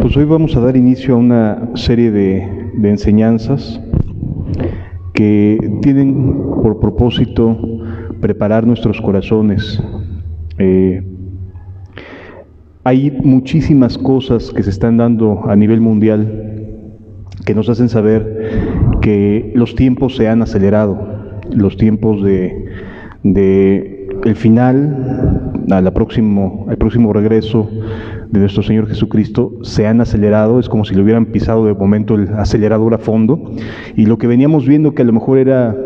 Pues hoy vamos a dar inicio a una serie de enseñanzas que tienen por propósito preparar nuestros corazones. Hay muchísimas cosas que se están dando a nivel mundial que nos hacen saber que los tiempos se han acelerado, los tiempos de el final, al próximo regreso de nuestro Señor Jesucristo se han acelerado. Es como si le hubieran pisado de momento el acelerador a fondo, y lo que veníamos viendo, que a lo mejor era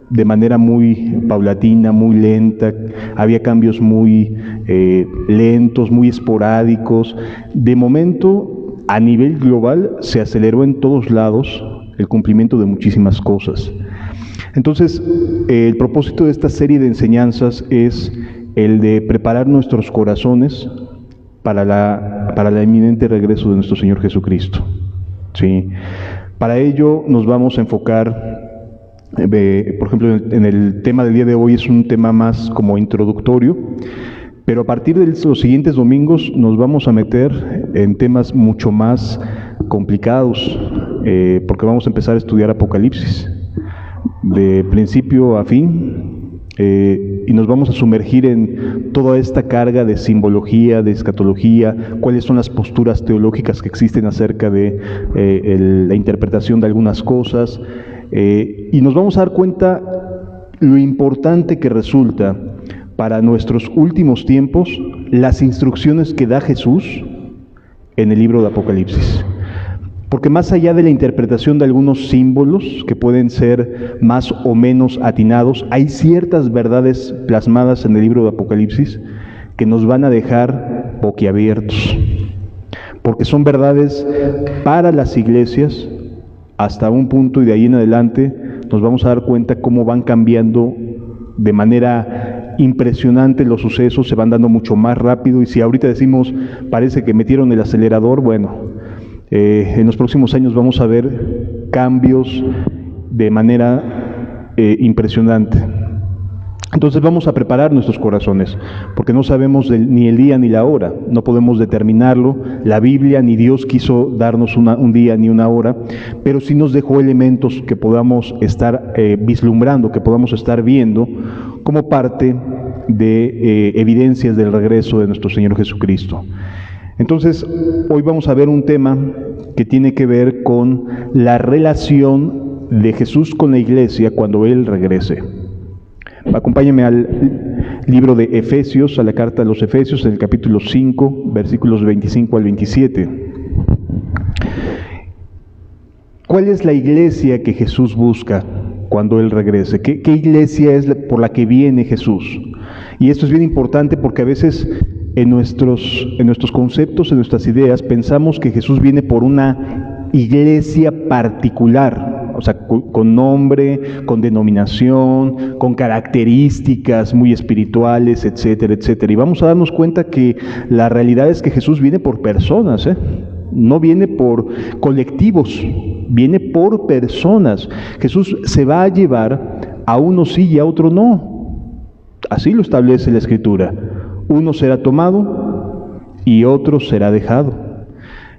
de manera muy paulatina, muy lenta, había cambios muy lentos, muy esporádicos, de momento a nivel global se aceleró en todos lados el cumplimiento de muchísimas cosas. Entonces, el propósito de esta serie de enseñanzas es el de preparar nuestros corazones para la inminente regreso de nuestro Señor Jesucristo. ¿Sí? Para ello nos vamos a enfocar, por ejemplo, en el tema del día de hoy es un tema más como introductorio, pero a partir de los siguientes domingos nos vamos a meter en temas mucho más complicados, porque vamos a empezar a estudiar Apocalipsis de principio a fin, y nos vamos a sumergir en toda esta carga de simbología, de escatología, cuáles son las posturas teológicas que existen acerca de la interpretación de algunas cosas, y nos vamos a dar cuenta lo importante que resulta para nuestros últimos tiempos las instrucciones que da Jesús en el libro de Apocalipsis. Porque más allá de la interpretación de algunos símbolos que pueden ser más o menos atinados, hay ciertas verdades plasmadas en el libro de Apocalipsis que nos van a dejar boquiabiertos, porque son verdades para las iglesias hasta un punto, y de ahí en adelante nos vamos a dar cuenta cómo van cambiando de manera impresionante los sucesos, se van dando mucho más rápido, y si ahorita decimos parece que metieron el acelerador, bueno, en los próximos años vamos a ver cambios de manera impresionante. Entonces vamos a preparar nuestros corazones, porque no sabemos ni el día ni la hora, no podemos determinarlo. La Biblia ni Dios quiso darnos un día ni una hora, pero sí nos dejó elementos que podamos estar vislumbrando, que podamos estar viendo como parte de evidencias del regreso de nuestro Señor Jesucristo. Entonces, hoy vamos a ver un tema que tiene que ver con la relación de Jesús con la iglesia cuando Él regrese. Acompáñenme al libro de Efesios, a la carta a los Efesios, en el capítulo 5, versículos 25 al 27. ¿Cuál es la iglesia que Jesús busca cuando Él regrese? ¿Qué iglesia es por la que viene Jesús? Y esto es bien importante porque a veces en nuestros conceptos, en nuestras ideas, pensamos que Jesús viene por una iglesia particular, o sea, con nombre, con denominación, con características muy espirituales, etcétera, etcétera. Y vamos a darnos cuenta que la realidad es que Jesús viene por personas, no viene por colectivos, viene por personas. Jesús se va a llevar a unos sí y a otros no. Así lo establece la Escritura. Uno será tomado y otro será dejado.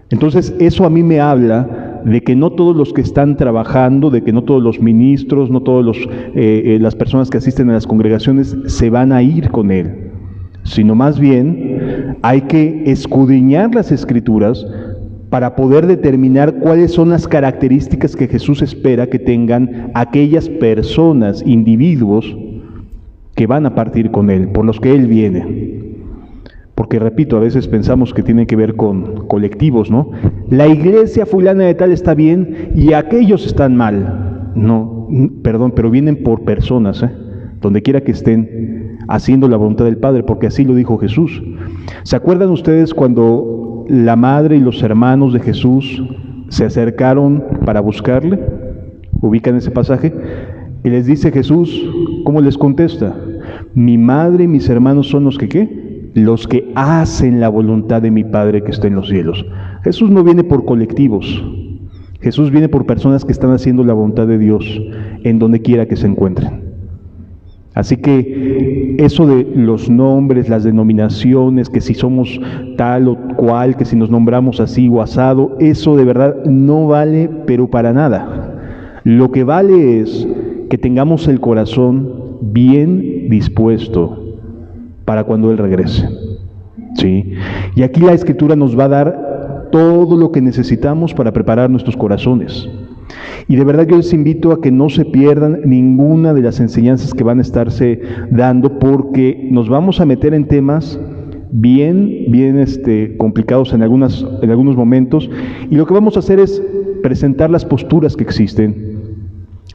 Entonces eso a mí me habla de que no todos los que están trabajando, de que no todos los ministros, no todas las personas que asisten a las congregaciones se van a ir con Él, sino más bien hay que escudriñar las Escrituras para poder determinar cuáles son las características que Jesús espera que tengan aquellas personas, individuos, que van a partir con Él, por los que Él viene. Porque, repito, a veces pensamos que tiene que ver con colectivos, ¿no? La iglesia fulana de tal está bien y aquellos están mal. No, perdón, pero vienen por personas, donde quiera que estén haciendo la voluntad del Padre, porque así lo dijo Jesús. ¿Se acuerdan ustedes cuando la madre y los hermanos de Jesús se acercaron para buscarle? ¿Ubican ese pasaje? Y les dice Jesús, ¿cómo les contesta? Mi madre y mis hermanos son los que, ¿qué? Los que hacen la voluntad de mi Padre que está en los cielos. Jesús no viene por colectivos. Jesús viene por personas que están haciendo la voluntad de Dios en donde quiera que se encuentren. Así que eso de los nombres, las denominaciones, que si somos tal o cual, que si nos nombramos así o asado, eso de verdad no vale, pero para nada. Lo que vale es que tengamos el corazón bien dispuesto para cuando Él regrese. ¿Sí? Y aquí la Escritura nos va a dar todo lo que necesitamos para preparar nuestros corazones. Y de verdad yo les invito a que no se pierdan ninguna de las enseñanzas que van a estarse dando, porque nos vamos a meter en temas bien complicados en algunos momentos, y lo que vamos a hacer es presentar las posturas que existen,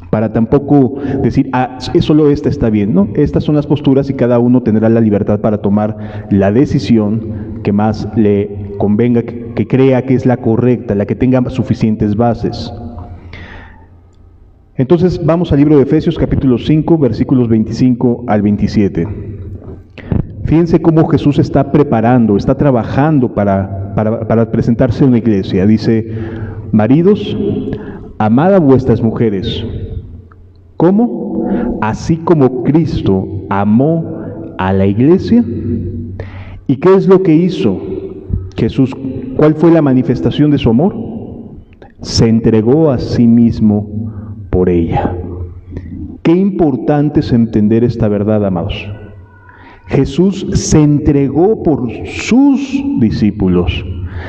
para tampoco decir, solo esta está bien, ¿no? Estas son las posturas y cada uno tendrá la libertad para tomar la decisión que más le convenga, que crea que es la correcta, la que tenga suficientes bases. Entonces vamos al libro de Efesios capítulo 5, versículos 25 al 27. Fíjense cómo Jesús está preparando, está trabajando para presentarse a una iglesia. Dice: maridos, amad a vuestras mujeres. ¿Cómo? Así como Cristo amó a la iglesia. ¿Y qué es lo que hizo Jesús? ¿Cuál fue la manifestación de su amor? Se entregó a sí mismo por ella. Qué importante es entender esta verdad, amados. Jesús se entregó por sus discípulos,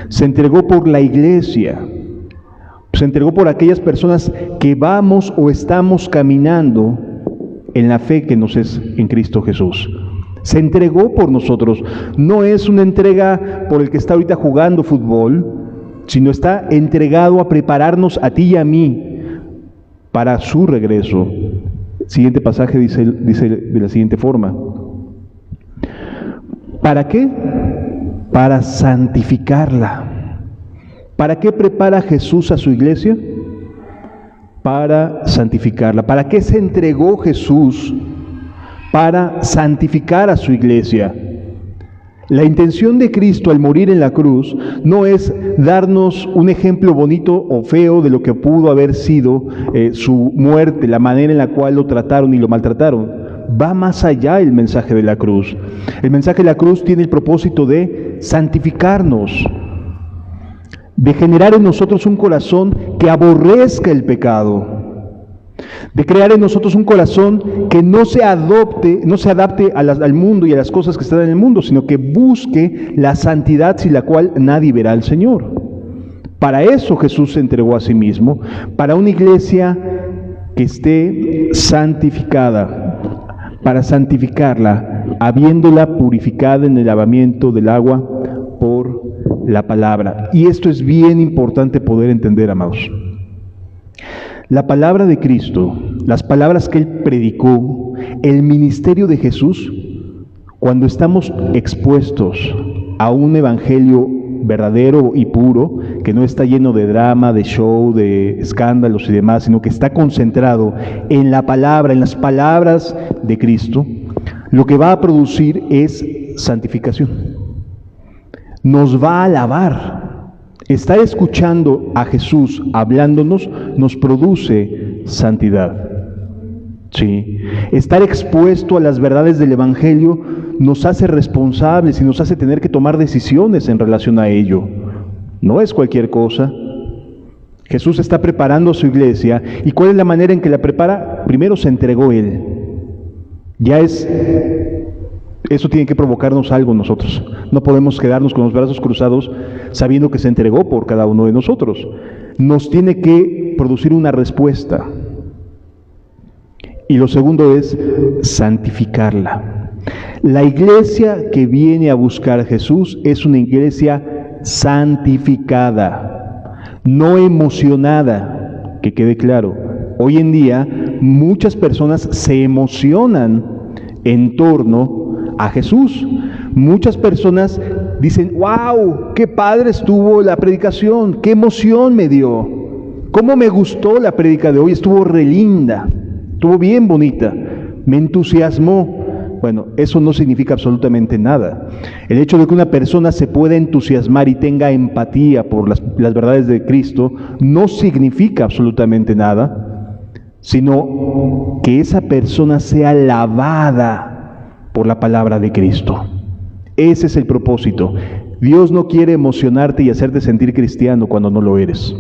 se entregó por la iglesia, se entregó por aquellas personas que vamos o estamos caminando en la fe que nos es en Cristo Jesús. Se entregó por nosotros. No es una entrega por el que está ahorita jugando fútbol, sino está entregado a prepararnos a ti y a mí para su regreso. El siguiente pasaje dice de la siguiente forma: ¿para qué? Para santificarla. ¿Para qué prepara Jesús a su iglesia? Para santificarla. ¿Para qué se entregó Jesús? Para santificar a su iglesia. La intención de Cristo al morir en la cruz no es darnos un ejemplo bonito o feo de lo que pudo haber sido su muerte, la manera en la cual lo trataron y lo maltrataron. Va más allá el mensaje de la cruz. El mensaje de la cruz tiene el propósito de santificarnos, de generar en nosotros un corazón que aborrezca el pecado, de crear en nosotros un corazón que no se adapte al mundo y a las cosas que están en el mundo, sino que busque la santidad sin la cual nadie verá al Señor. Para eso Jesús se entregó a sí mismo, para una iglesia que esté santificada, para santificarla, habiéndola purificada en el lavamiento del agua por la palabra. Y esto es bien importante poder entender, amados. La palabra de Cristo, las palabras que Él predicó, el ministerio de Jesús, cuando estamos expuestos a un evangelio verdadero y puro, que no está lleno de drama, de show, de escándalos y demás, sino que está concentrado en la palabra, en las palabras de Cristo, lo que va a producir es santificación. Nos va a lavar. Estar escuchando a Jesús hablándonos nos produce santidad. Sí. Estar expuesto a las verdades del Evangelio nos hace responsables y nos hace tener que tomar decisiones en relación a ello. No es cualquier cosa. Jesús está preparando a su iglesia. ¿Y cuál es la manera en que la prepara? Primero se entregó Él. Eso tiene que provocarnos algo en nosotros. No podemos quedarnos con los brazos cruzados sabiendo que se entregó por cada uno de nosotros. Nos tiene que producir una respuesta. Y lo segundo es santificarla. La iglesia que viene a buscar a Jesús es una iglesia santificada, no emocionada, que quede claro. Hoy en día muchas personas se emocionan en torno a Jesús. Muchas personas dicen: ¡wow! ¡Qué padre estuvo la predicación! ¡Qué emoción me dio! ¿Cómo me gustó la predica de hoy? Estuvo re linda, estuvo bien bonita, me entusiasmó. Bueno, eso no significa absolutamente nada. El hecho de que una persona se pueda entusiasmar y tenga empatía por las verdades de Cristo no significa absolutamente nada, sino que esa persona sea lavada por la palabra de Cristo. Ese es el propósito. Dios no quiere emocionarte y hacerte sentir cristiano cuando no lo eres.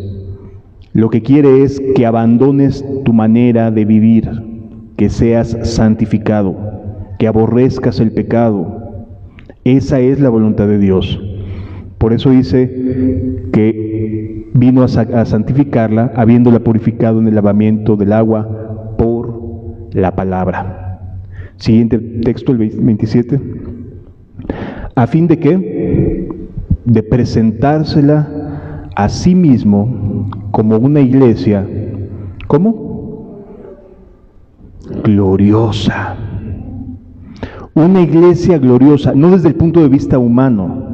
Lo que quiere es que abandones tu manera de vivir, que seas santificado, que aborrezcas el pecado. Esa es la voluntad de Dios. Por eso dice que vino a santificarla, habiéndola purificado en el lavamiento del agua por la palabra. Siguiente texto, el 27. ¿A fin de qué? De presentársela a sí mismo como una iglesia, ¿cómo? Gloriosa. Una iglesia gloriosa, no desde el punto de vista humano.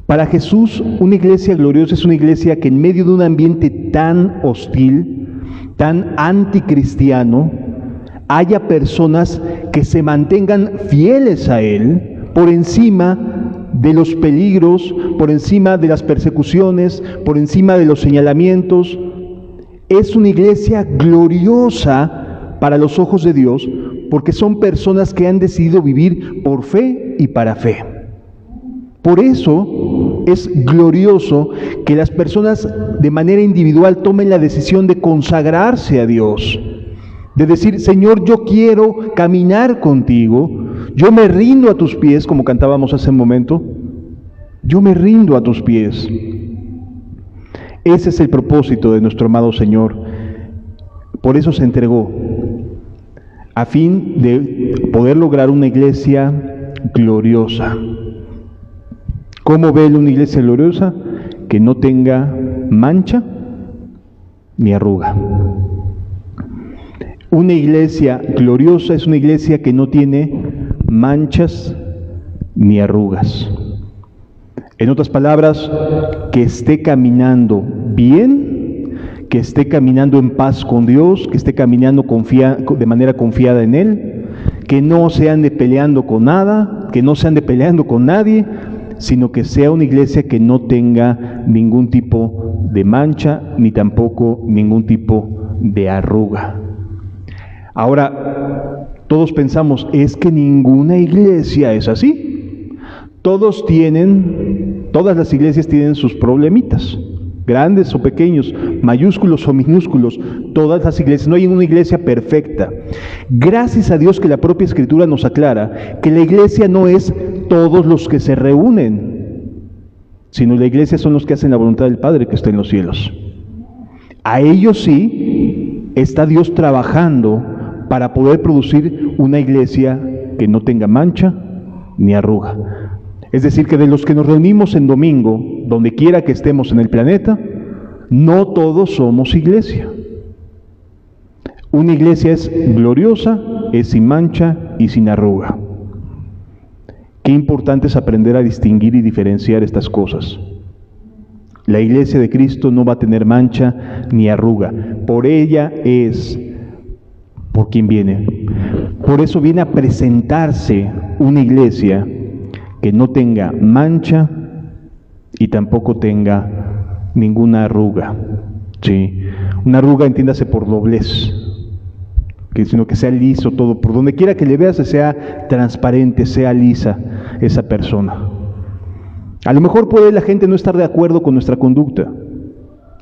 Para Jesús, una iglesia gloriosa es una iglesia que en medio de un ambiente tan hostil, tan anticristiano, haya personas que se mantengan fieles a Él por encima de los peligros, por encima de las persecuciones, por encima de los señalamientos. Es una iglesia gloriosa para los ojos de Dios, porque son personas que han decidido vivir por fe y para fe. Por eso es glorioso que las personas de manera individual tomen la decisión de consagrarse a Dios, de decir: Señor, yo quiero caminar contigo, yo me rindo a tus pies, como cantábamos hace un momento, yo me rindo a tus pies. Ese es el propósito de nuestro amado Señor. Por eso se entregó, a fin de poder lograr una iglesia gloriosa. ¿Cómo ve una iglesia gloriosa? Que no tenga mancha ni arruga. Una iglesia gloriosa es una iglesia que no tiene manchas ni arrugas. En otras palabras, que esté caminando bien, que esté caminando en paz con Dios, que esté caminando de manera confiada en Él, que no se ande peleando con nada, que no se ande peleando con nadie, sino que sea una iglesia que no tenga ningún tipo de mancha, ni tampoco ningún tipo de arruga. Ahora, todos pensamos, es que ninguna iglesia es así. Todas las iglesias tienen sus problemitas, grandes o pequeños, mayúsculos o minúsculos, todas las iglesias, no hay una iglesia perfecta. Gracias a Dios que la propia Escritura nos aclara que la iglesia no es todos los que se reúnen, sino la iglesia son los que hacen la voluntad del Padre que está en los cielos. A ellos sí está Dios trabajando para poder producir una iglesia que no tenga mancha ni arruga. Es decir, que de los que nos reunimos en domingo, donde quiera que estemos en el planeta, no todos somos iglesia. Una iglesia es gloriosa, es sin mancha y sin arruga. Qué importante es aprender a distinguir y diferenciar estas cosas. La iglesia de Cristo no va a tener mancha ni arruga. Por ella es por quien viene. Por eso viene a presentarse una iglesia que no tenga mancha y tampoco tenga ninguna arruga. ¿Sí? Una arruga, entiéndase por doblez, sino que sea liso todo, por donde quiera que le veas, sea transparente, sea lisa esa persona. A lo mejor puede la gente no estar de acuerdo con nuestra conducta,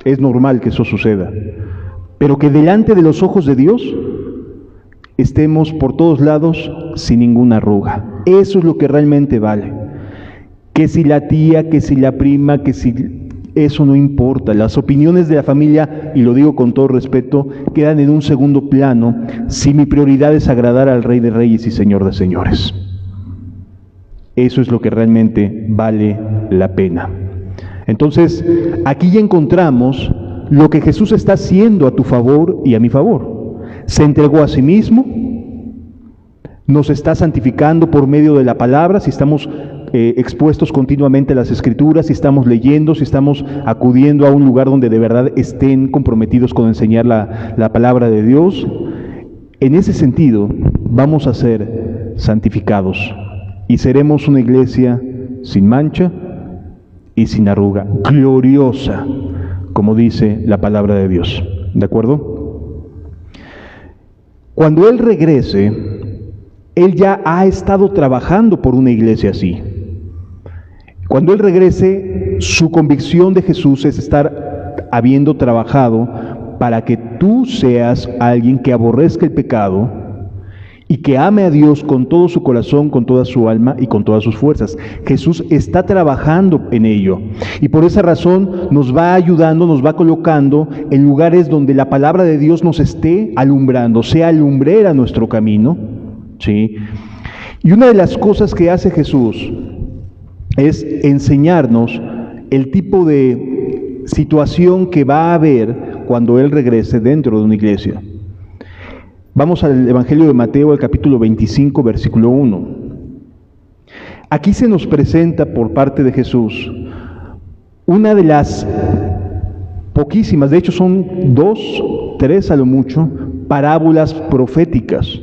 es normal que eso suceda, pero que delante de los ojos de Dios estemos por todos lados sin ninguna arruga. Eso es lo que realmente vale. Que si la tía, que si la prima, que si... Eso no importa. Las opiniones de la familia, y lo digo con todo respeto, quedan en un segundo plano si mi prioridad es agradar al Rey de Reyes y Señor de Señores. Eso es lo que realmente vale la pena. Entonces, aquí ya encontramos lo que Jesús está haciendo a tu favor y a mi favor. Se entregó a sí mismo, nos está santificando por medio de la palabra, si estamos expuestos continuamente a las Escrituras, si estamos leyendo, si estamos acudiendo a un lugar donde de verdad estén comprometidos con enseñar la palabra de Dios. En ese sentido, vamos a ser santificados y seremos una iglesia sin mancha y sin arruga, gloriosa, como dice la palabra de Dios. ¿De acuerdo? Cuando Él regrese, Él ya ha estado trabajando por una iglesia así. Cuando Él regrese, su convicción de Jesús es estar habiendo trabajado para que tú seas alguien que aborrezca el pecado y que ame a Dios con todo su corazón, con toda su alma y con todas sus fuerzas. Jesús está trabajando en ello y por esa razón nos va ayudando, nos va colocando en lugares donde la palabra de Dios nos esté alumbrando, sea lumbrera nuestro camino, ¿sí? Y una de las cosas que hace Jesús es enseñarnos el tipo de situación que va a haber cuando Él regrese dentro de una iglesia. Vamos al Evangelio de Mateo, al capítulo 25, versículo 1. Aquí se nos presenta por parte de Jesús una de las poquísimas, de hecho son 2, 3 a lo mucho, parábolas proféticas.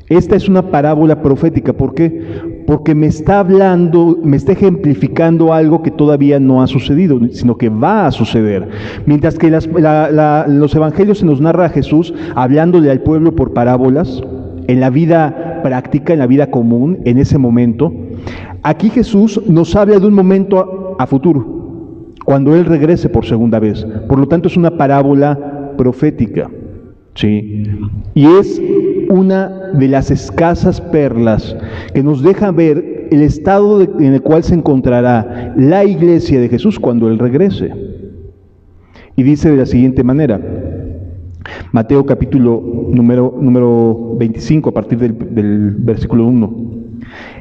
Esta es una parábola profética, ¿por qué? Porque me está hablando, me está ejemplificando algo que todavía no ha sucedido, sino que va a suceder. Mientras que los evangelios se nos narra a Jesús hablándole al pueblo por parábolas, en la vida práctica, en la vida común, en ese momento, aquí Jesús nos habla de un momento a futuro, cuando Él regrese por segunda vez. Por lo tanto, es una parábola profética, ¿sí? Y es una de las escasas perlas que nos deja ver el estado en el cual se encontrará la iglesia de Jesús cuando Él regrese. Y dice de la siguiente manera, Mateo capítulo número 25, a partir del versículo 1.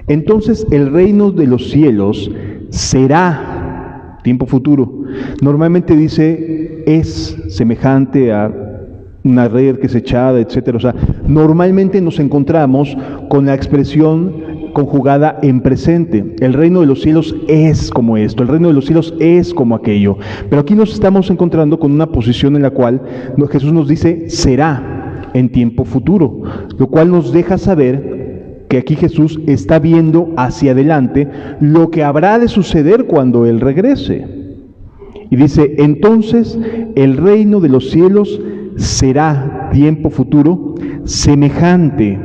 Entonces el reino de los cielos será, tiempo futuro, normalmente dice es semejante a una red que es echada, etcétera. O sea, normalmente nos encontramos con la expresión conjugada en presente. El reino de los cielos es como esto, el reino de los cielos es como aquello. Pero aquí nos estamos encontrando con una posición en la cual Jesús nos dice será en tiempo futuro, lo cual nos deja saber que aquí Jesús está viendo hacia adelante lo que habrá de suceder cuando Él regrese. Y dice, entonces el reino de los cielos será, tiempo futuro, semejante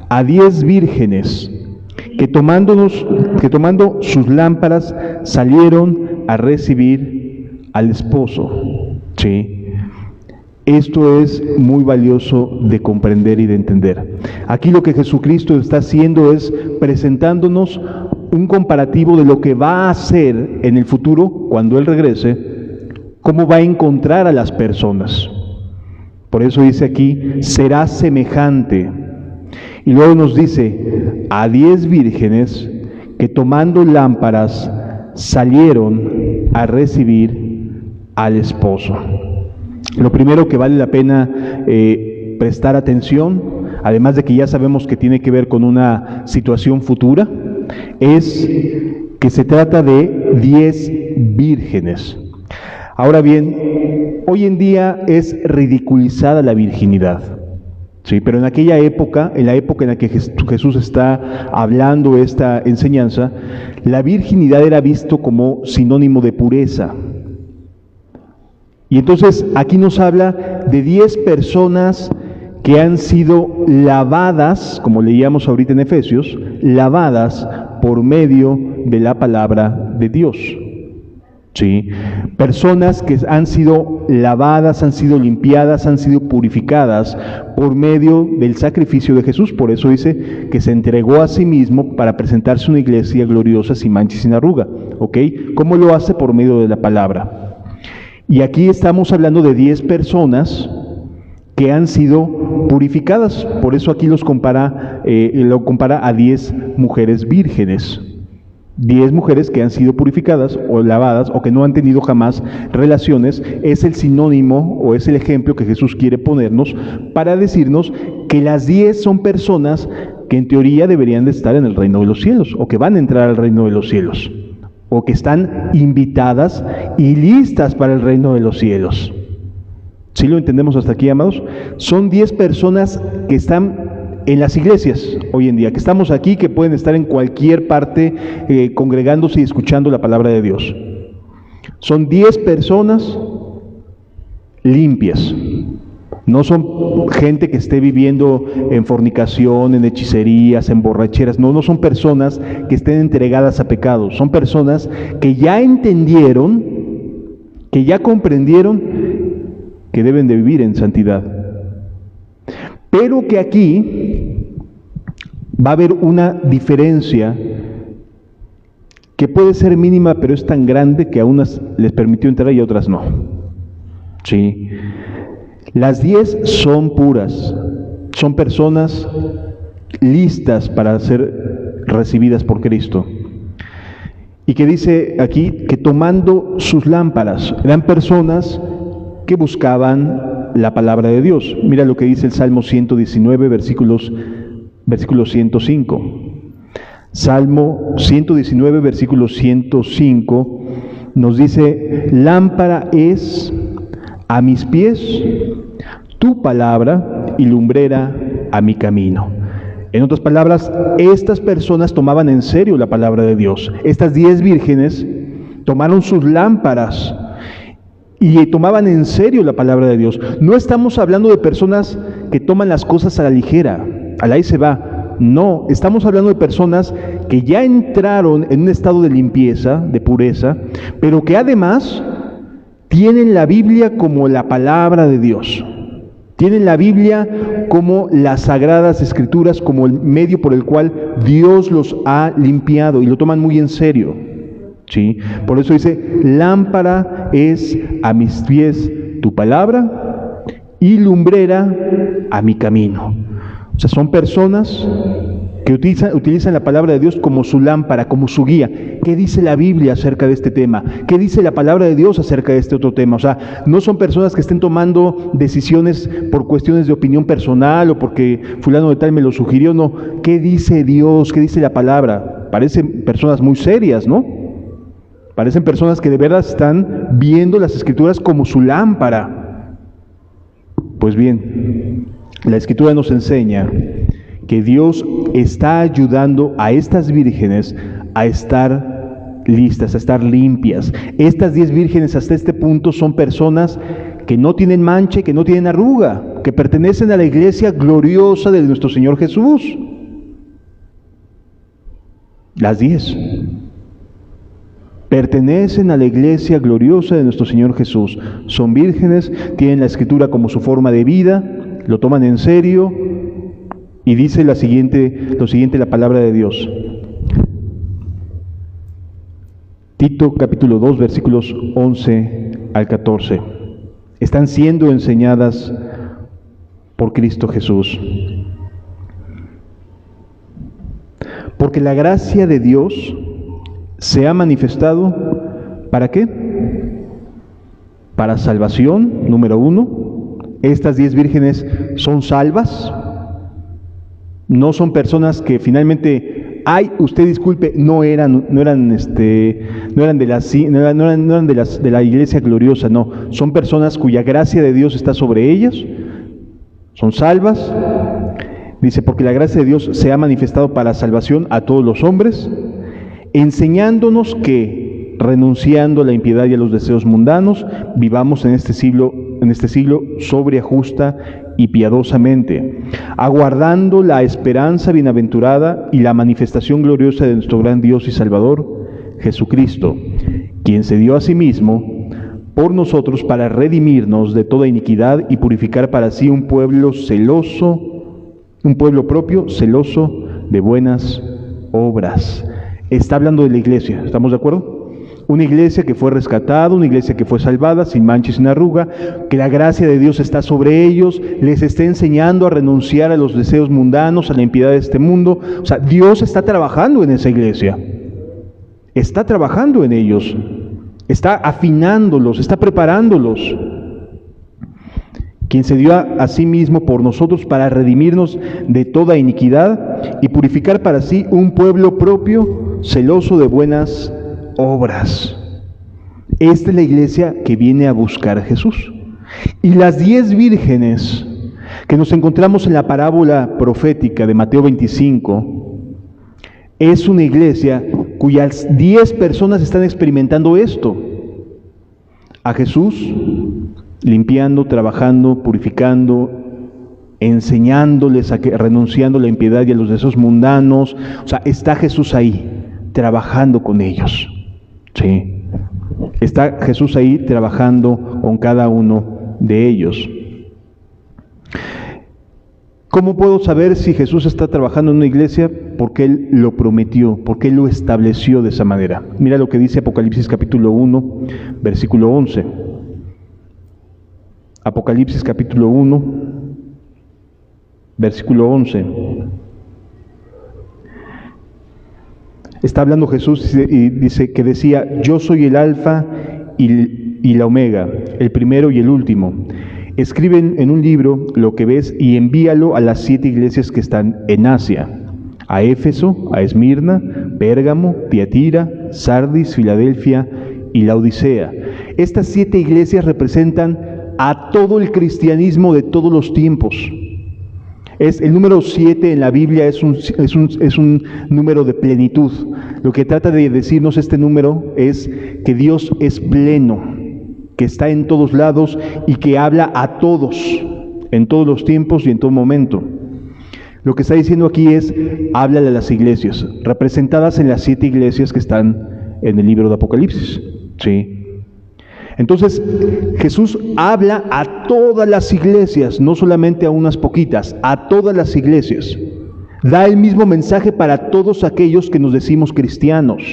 a 10 vírgenes que tomando sus lámparas salieron a recibir al esposo. ¿Sí? Esto es muy valioso de comprender y de entender. Aquí lo que Jesucristo está haciendo es presentándonos un comparativo de lo que va a hacer en el futuro, cuando Él regrese, cómo va a encontrar a las personas. Por eso dice aquí, será semejante. Y luego nos dice, a 10 vírgenes que tomando lámparas salieron a recibir al esposo. Lo primero que vale la pena prestar atención, además de que ya sabemos que tiene que ver con una situación futura, es que se trata de 10 vírgenes. Ahora bien, hoy en día es ridiculizada la virginidad, ¿sí? Pero en aquella época, en la época en la que Jesús está hablando esta enseñanza, la virginidad era visto como sinónimo de pureza. Y entonces aquí nos habla de 10 personas que han sido lavadas, como leíamos ahorita en Efesios, lavadas por medio de la palabra de Dios. ¿Sí? Personas que han sido lavadas, han sido limpiadas, han sido purificadas por medio del sacrificio de Jesús. Por eso dice que se entregó a sí mismo para presentarse una iglesia gloriosa, sin mancha y sin arruga. ¿Ok? ¿Cómo lo hace? Por medio de la palabra. Y aquí estamos hablando de 10 personas que han sido purificadas. Por eso aquí lo compara a 10 mujeres vírgenes. 10 mujeres que han sido purificadas o lavadas o que no han tenido jamás relaciones, es el sinónimo o es el ejemplo que Jesús quiere ponernos para decirnos que las 10 son personas que en teoría deberían de estar en el reino de los cielos o que van a entrar al reino de los cielos o que están invitadas y listas para el reino de los cielos. ¿Sí lo entendemos hasta aquí, amados? Son 10 personas que están en las iglesias hoy en día, que estamos aquí, que pueden estar en cualquier parte congregándose y escuchando la palabra de Dios. Son 10 personas limpias, No son gente que esté viviendo en fornicación, en hechicerías, en borracheras. No son personas que estén entregadas a pecados. Son personas que ya entendieron, que ya comprendieron que deben de vivir en santidad. Pero que aquí va a haber una diferencia que puede ser mínima, pero es tan grande que a unas les permitió entrar y a otras no. Sí. Las 10 son puras, son personas listas para ser recibidas por Cristo. Y que dice aquí que tomando sus lámparas, eran personas que buscaban la palabra de Dios. Mira lo que dice el Salmo 119, versículo 105. Salmo 119, versículo 105, nos dice: lámpara es a mis pies tu palabra y lumbrera a mi camino. En otras palabras, estas personas tomaban en serio la palabra de Dios. Estas 10 vírgenes tomaron sus lámparas y tomaban en serio la palabra de Dios. No estamos hablando de personas que toman las cosas a la ligera, a la ahí se va. No, estamos hablando de personas que ya entraron en un estado de limpieza, de pureza, pero que además tienen la Biblia como la palabra de Dios. Tienen la Biblia como las Sagradas Escrituras, como el medio por el cual Dios los ha limpiado y lo toman muy en serio. ¿Sí? Por eso dice: lámpara es a mis pies tu palabra y lumbrera a mi camino. O sea, son personas que utilizan la palabra de Dios como su lámpara, como su guía. ¿Qué dice la Biblia acerca de este tema? ¿Qué dice la palabra de Dios acerca de este otro tema? O sea, no son personas que estén tomando decisiones por cuestiones de opinión personal o porque fulano de tal me lo sugirió. No, ¿qué dice Dios? ¿Qué dice la palabra? Parecen personas muy serias, ¿no? Parecen personas que de verdad están viendo las Escrituras como su lámpara. Pues bien, la Escritura nos enseña que Dios está ayudando a estas vírgenes a estar listas, a estar limpias. Estas 10 vírgenes hasta este punto son personas que no tienen mancha, que no tienen arruga, que pertenecen a la iglesia gloriosa de nuestro Señor Jesús. Las 10 pertenecen a la iglesia gloriosa de nuestro Señor Jesús. Son vírgenes, tienen la Escritura como su forma de vida, lo toman en serio. Y dice lo siguiente la palabra de Dios. Tito capítulo 2, versículos 11 al 14. Están siendo enseñadas por Cristo Jesús. Porque la gracia de Dios se ha manifestado, ¿para qué? Para salvación, número 1. Estas 10 vírgenes son salvas. No son personas que finalmente, usted disculpe, no eran de la iglesia gloriosa, no. Son personas cuya gracia de Dios está sobre ellas, son salvas. Dice: porque la gracia de Dios se ha manifestado para salvación a todos los hombres, enseñándonos que, renunciando a la impiedad y a los deseos mundanos, vivamos en este siglo sobria, justa y piadosamente, aguardando la esperanza bienaventurada y la manifestación gloriosa de nuestro gran Dios y Salvador, Jesucristo, quien se dio a sí mismo por nosotros para redimirnos de toda iniquidad y purificar para sí un pueblo propio, celoso de buenas obras. Está hablando de la iglesia, ¿estamos de acuerdo? Una iglesia que fue rescatada, una iglesia que fue salvada, sin mancha y sin arruga, que la gracia de Dios está sobre ellos, les está enseñando a renunciar a los deseos mundanos, a la impiedad de este mundo. O sea, Dios está trabajando en esa iglesia, está trabajando en ellos, está afinándolos, está preparándolos. Quien se dio a sí mismo por nosotros para redimirnos de toda iniquidad y purificar para sí un pueblo propio, celoso de buenas obras. Esta es la iglesia que viene a buscar a Jesús. Y las 10 vírgenes que nos encontramos en la parábola profética de Mateo 25, es una iglesia cuyas 10 personas están experimentando esto: a Jesús, limpiando, trabajando, purificando, enseñándoles renunciando a la impiedad y a los deseos mundanos. O sea, está Jesús ahí, trabajando con ellos. Sí. Está Jesús ahí trabajando con cada uno de ellos. ¿Cómo puedo saber si Jesús está trabajando en una iglesia? Porque Él lo prometió, porque Él lo estableció de esa manera. Mira lo que dice Apocalipsis capítulo 1, versículo 11. Apocalipsis capítulo 1, versículo 11. Está hablando Jesús y dice que decía: yo soy el alfa y la omega, el primero y el último. Escribe en un libro lo que ves y envíalo a las 7 iglesias que están en Asia: a Éfeso, a Esmirna, Pérgamo, Tiatira, Sardis, Filadelfia y Laodicea. Estas 7 iglesias representan a todo el cristianismo de todos los tiempos. El número 7 en la Biblia es un número de plenitud. Lo que trata de decirnos este número es que Dios es pleno, que está en todos lados y que habla a todos, en todos los tiempos y en todo momento. Lo que está diciendo aquí es: háblale a las iglesias, representadas en las 7 iglesias que están en el libro de Apocalipsis. ¿Sí? Entonces, Jesús habla a todas las iglesias, no solamente a unas poquitas, a todas las iglesias. Da el mismo mensaje para todos aquellos que nos decimos cristianos,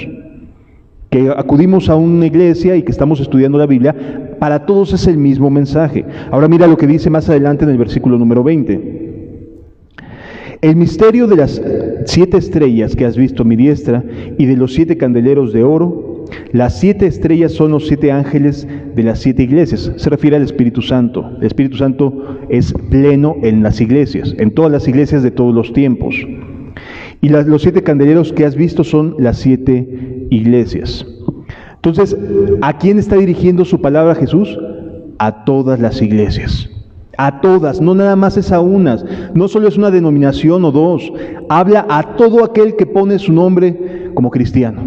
que acudimos a una iglesia y que estamos estudiando la Biblia. Para todos es el mismo mensaje. Ahora mira lo que dice más adelante en el versículo número 20. El misterio de las 7 estrellas que has visto a mi diestra y de los 7 candeleros de oro. Las 7 estrellas son los 7 ángeles de las 7 iglesias. Se refiere al Espíritu Santo. El Espíritu Santo es pleno en las iglesias, en todas las iglesias de todos los tiempos. Y los 7 candeleros que has visto son las 7 iglesias. Entonces, ¿a quién está dirigiendo su palabra Jesús? A todas las iglesias. A todas, no nada más es a unas. No solo es una denominación o dos. Habla a todo aquel que pone su nombre como cristiano.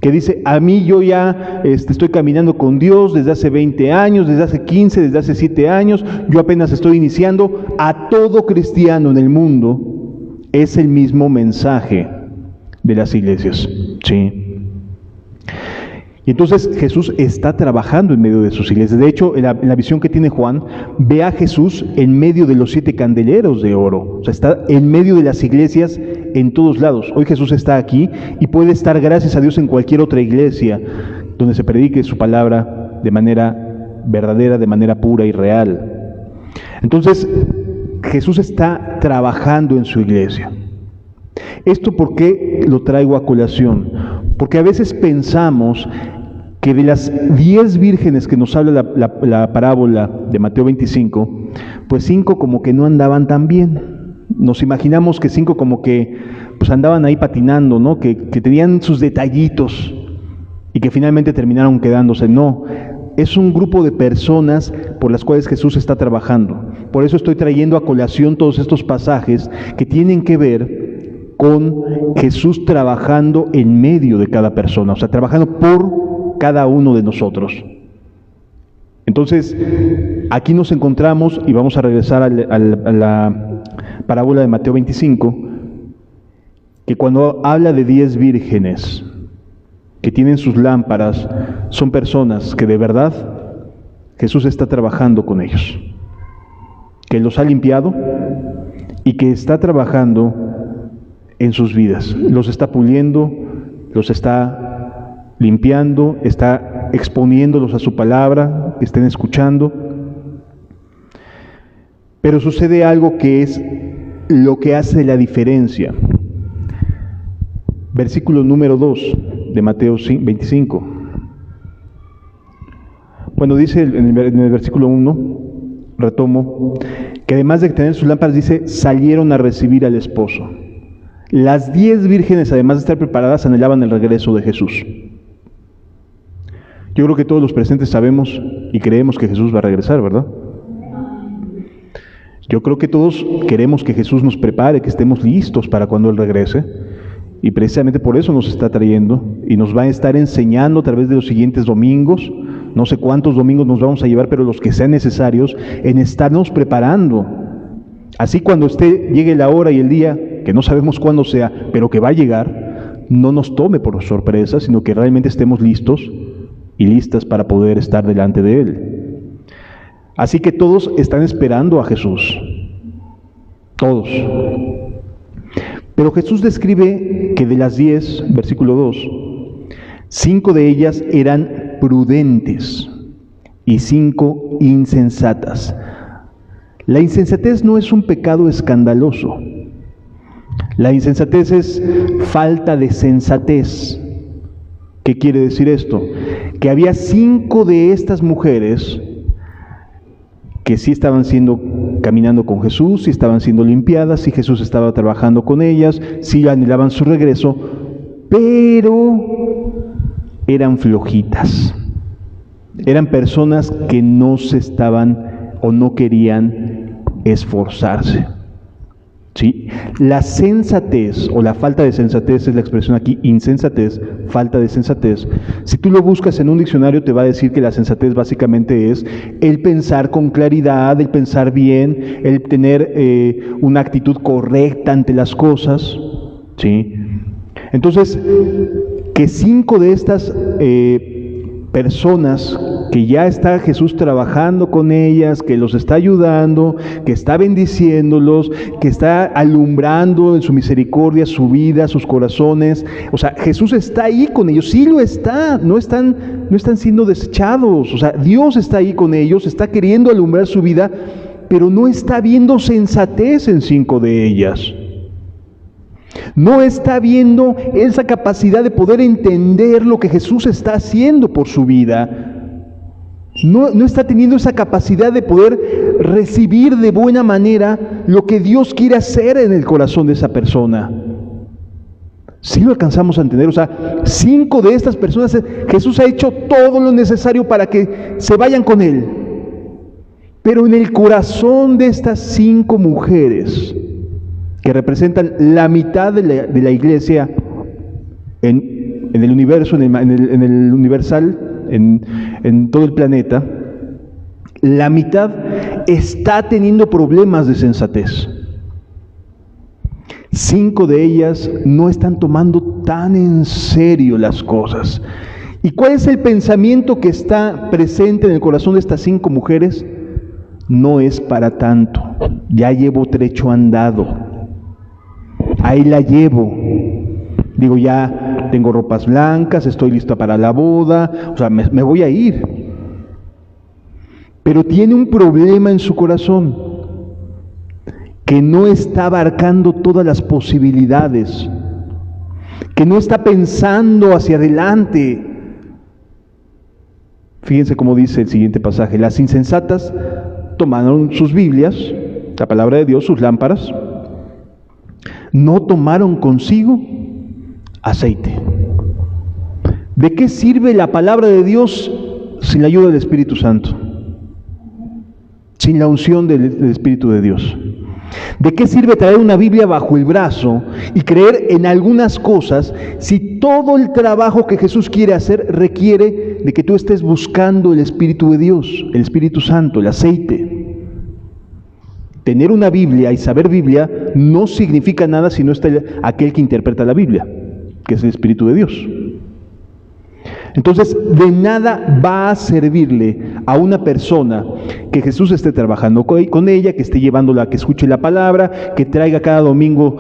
Que dice: a mí yo ya estoy caminando con Dios desde hace 20 años, desde hace 15, desde hace 7 años, yo apenas estoy iniciando. A todo cristiano en el mundo es el mismo mensaje de las iglesias. ¿Sí? Y entonces Jesús está trabajando en medio de sus iglesias. De hecho, en la visión que tiene Juan, ve a Jesús en medio de los 7 candeleros de oro. O sea, está en medio de las iglesias en todos lados. Hoy Jesús está aquí y puede estar, gracias a Dios, en cualquier otra iglesia donde se predique su palabra de manera verdadera, de manera pura y real. Entonces, Jesús está trabajando en su iglesia. ¿Esto por qué lo traigo a colación? Porque a veces pensamos que de las 10 vírgenes que nos habla la parábola de Mateo 25, pues 5 como que no andaban tan bien. Nos imaginamos que 5 como que pues andaban ahí patinando, ¿no? Que tenían sus detallitos y que finalmente terminaron quedándose. No, es un grupo de personas por las cuales Jesús está trabajando. Por eso estoy trayendo a colación todos estos pasajes que tienen que ver con Jesús trabajando en medio de cada persona, o sea, trabajando por cada uno de nosotros. Entonces, aquí nos encontramos y vamos a regresar a la parábola de Mateo 25, que cuando habla de 10 vírgenes que tienen sus lámparas, son personas que de verdad Jesús está trabajando con ellos, que los ha limpiado y que está trabajando en sus vidas, los está puliendo, los está limpiando, está exponiéndolos a su palabra, que estén escuchando. Pero sucede algo que es lo que hace la diferencia. Versículo número 2 de Mateo 25. Cuando dice en el versículo 1, retomo, que además de tener sus lámparas, dice, salieron a recibir al esposo. Las 10 vírgenes, además de estar preparadas, anhelaban el regreso de Jesús. Yo creo que todos los presentes sabemos y creemos que Jesús va a regresar, ¿verdad? Yo creo que todos queremos que Jesús nos prepare, que estemos listos para cuando Él regrese. Y precisamente por eso nos está trayendo y nos va a estar enseñando a través de los siguientes domingos no sé cuántos domingos nos vamos a llevar, pero los que sean necesarios, en estarnos preparando. Así cuando llegue la hora y el día, que no sabemos cuándo sea, pero que va a llegar, no nos tome por sorpresa, sino que realmente estemos listos y listas para poder estar delante de Él. Así que todos están esperando a Jesús. Todos. Pero Jesús describe que de las 10, versículo 2, 5 de ellas eran prudentes y 5 insensatas. La insensatez no es un pecado escandaloso. La insensatez es falta de sensatez. ¿Qué quiere decir esto? Que había 5 de estas mujeres que sí estaban caminando con Jesús, sí estaban siendo limpiadas, sí Jesús estaba trabajando con ellas, sí anhelaban su regreso, pero eran flojitas. Eran personas que no se estaban o no querían esforzarse. ¿Sí? La sensatez o la falta de sensatez es la expresión aquí, insensatez, falta de sensatez. Si tú lo buscas en un diccionario te va a decir que la sensatez básicamente es el pensar con claridad, el pensar bien, el tener una actitud correcta ante las cosas. ¿Sí? Entonces, que 5 de estas personas que ya está Jesús trabajando con ellas, que los está ayudando, que está bendiciéndolos, que está alumbrando en su misericordia su vida, sus corazones. O sea, Jesús está ahí con ellos, sí lo está, no están siendo desechados. O sea, Dios está ahí con ellos, está queriendo alumbrar su vida, pero no está viendo sensatez en 5 de ellas. No está viendo esa capacidad de poder entender lo que Jesús está haciendo por su vida. No está teniendo esa capacidad de poder recibir de buena manera lo que Dios quiere hacer en el corazón de esa persona. Sí lo alcanzamos a entender. O sea, 5 de estas personas, Jesús ha hecho todo lo necesario para que se vayan con Él. Pero en el corazón de estas 5 mujeres, que representan la mitad de la iglesia en el universo, en el universal, en todo el planeta, la mitad está teniendo problemas de sensatez. 5 de ellas no están tomando tan en serio las cosas. ¿Y cuál es el pensamiento que está presente en el corazón de estas 5 mujeres? No es para tanto, ya llevo trecho andado. Ahí la llevo. Digo, ya tengo ropas blancas, estoy lista para la boda, o sea, me voy a ir. Pero tiene un problema en su corazón, que no está abarcando todas las posibilidades, que no está pensando hacia adelante. Fíjense cómo dice el siguiente pasaje: las insensatas tomaron sus Biblias, la palabra de Dios, sus lámparas, no tomaron consigo aceite. ¿De qué sirve la palabra de Dios sin la ayuda del Espíritu Santo? Sin la unción del Espíritu de Dios. ¿De qué sirve traer una Biblia bajo el brazo y creer en algunas cosas si todo el trabajo que Jesús quiere hacer requiere de que tú estés buscando el Espíritu de Dios, el Espíritu Santo, el aceite? Tener una Biblia y saber Biblia no significa nada si no está aquel que interpreta la Biblia, que es el Espíritu de Dios. Entonces, de nada va a servirle a una persona que Jesús esté trabajando con ella, que esté llevándola a que escuche la palabra, que traiga cada domingo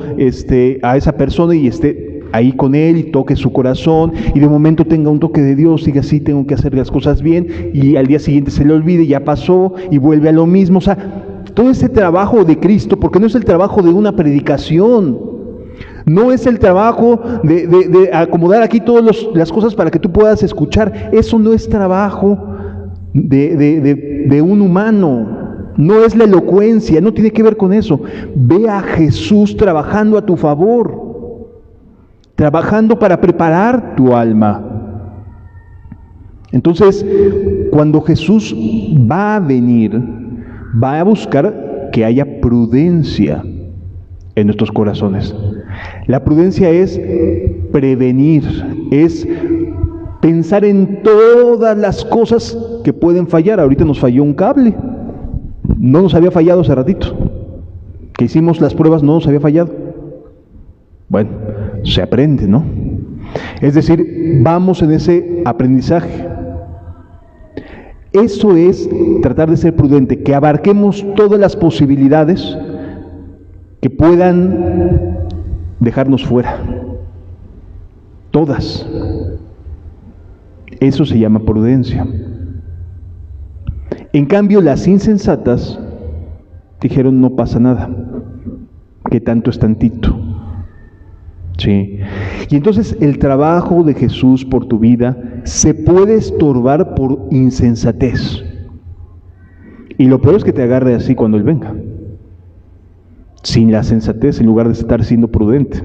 a esa persona y esté ahí con él y toque su corazón y de momento tenga un toque de Dios, diga sí, tengo que hacer las cosas bien, y al día siguiente se le olvide, ya pasó y vuelve a lo mismo. O sea, todo ese trabajo de Cristo, porque no es el trabajo de una predicación, no es el trabajo de acomodar aquí todas las cosas para que tú puedas escuchar. Eso no es trabajo de un humano, no es la elocuencia, no tiene que ver con eso. Ve a Jesús trabajando a tu favor, trabajando para preparar tu alma. Entonces, cuando Jesús va a venir, va a buscar que haya prudencia en nuestros corazones. La prudencia es prevenir, es pensar en todas las cosas que pueden fallar. Ahorita nos falló un cable, no nos había fallado hace ratito, que hicimos las pruebas, no nos había fallado. Bueno, se aprende, ¿no? Es decir, vamos en ese aprendizaje. Eso es tratar de ser prudente, que abarquemos todas las posibilidades que puedan dejarnos fuera. Todas. Eso se llama prudencia. En cambio, las insensatas dijeron, no pasa nada, que tanto es tantito. Sí. Y entonces el trabajo de Jesús por tu vida se puede estorbar por insensatez. Y lo peor es que te agarre así cuando Él venga, sin la sensatez, en lugar de estar siendo prudente.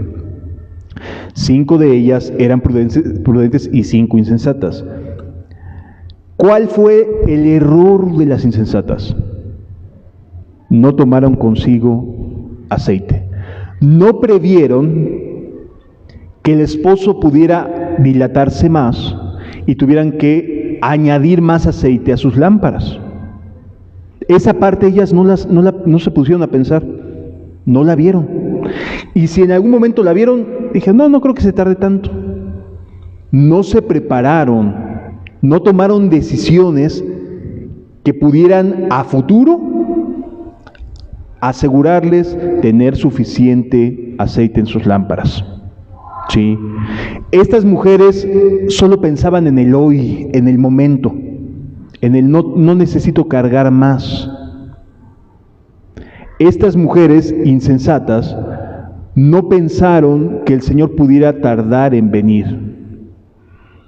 5 de ellas eran prudentes y 5 insensatas. ¿Cuál fue el error de las insensatas? No tomaron consigo aceite. No previeron que el esposo pudiera dilatarse más y tuvieran que añadir más aceite a sus lámparas. Esa parte ellas no se pusieron a pensar, no la vieron. Y si en algún momento la vieron, dije, no creo que se tarde tanto. No se prepararon, no tomaron decisiones que pudieran a futuro asegurarles tener suficiente aceite en sus lámparas. Sí. Estas mujeres solo pensaban en el hoy, en el momento, en el no necesito cargar más. Estas mujeres insensatas no pensaron que el Señor pudiera tardar en venir.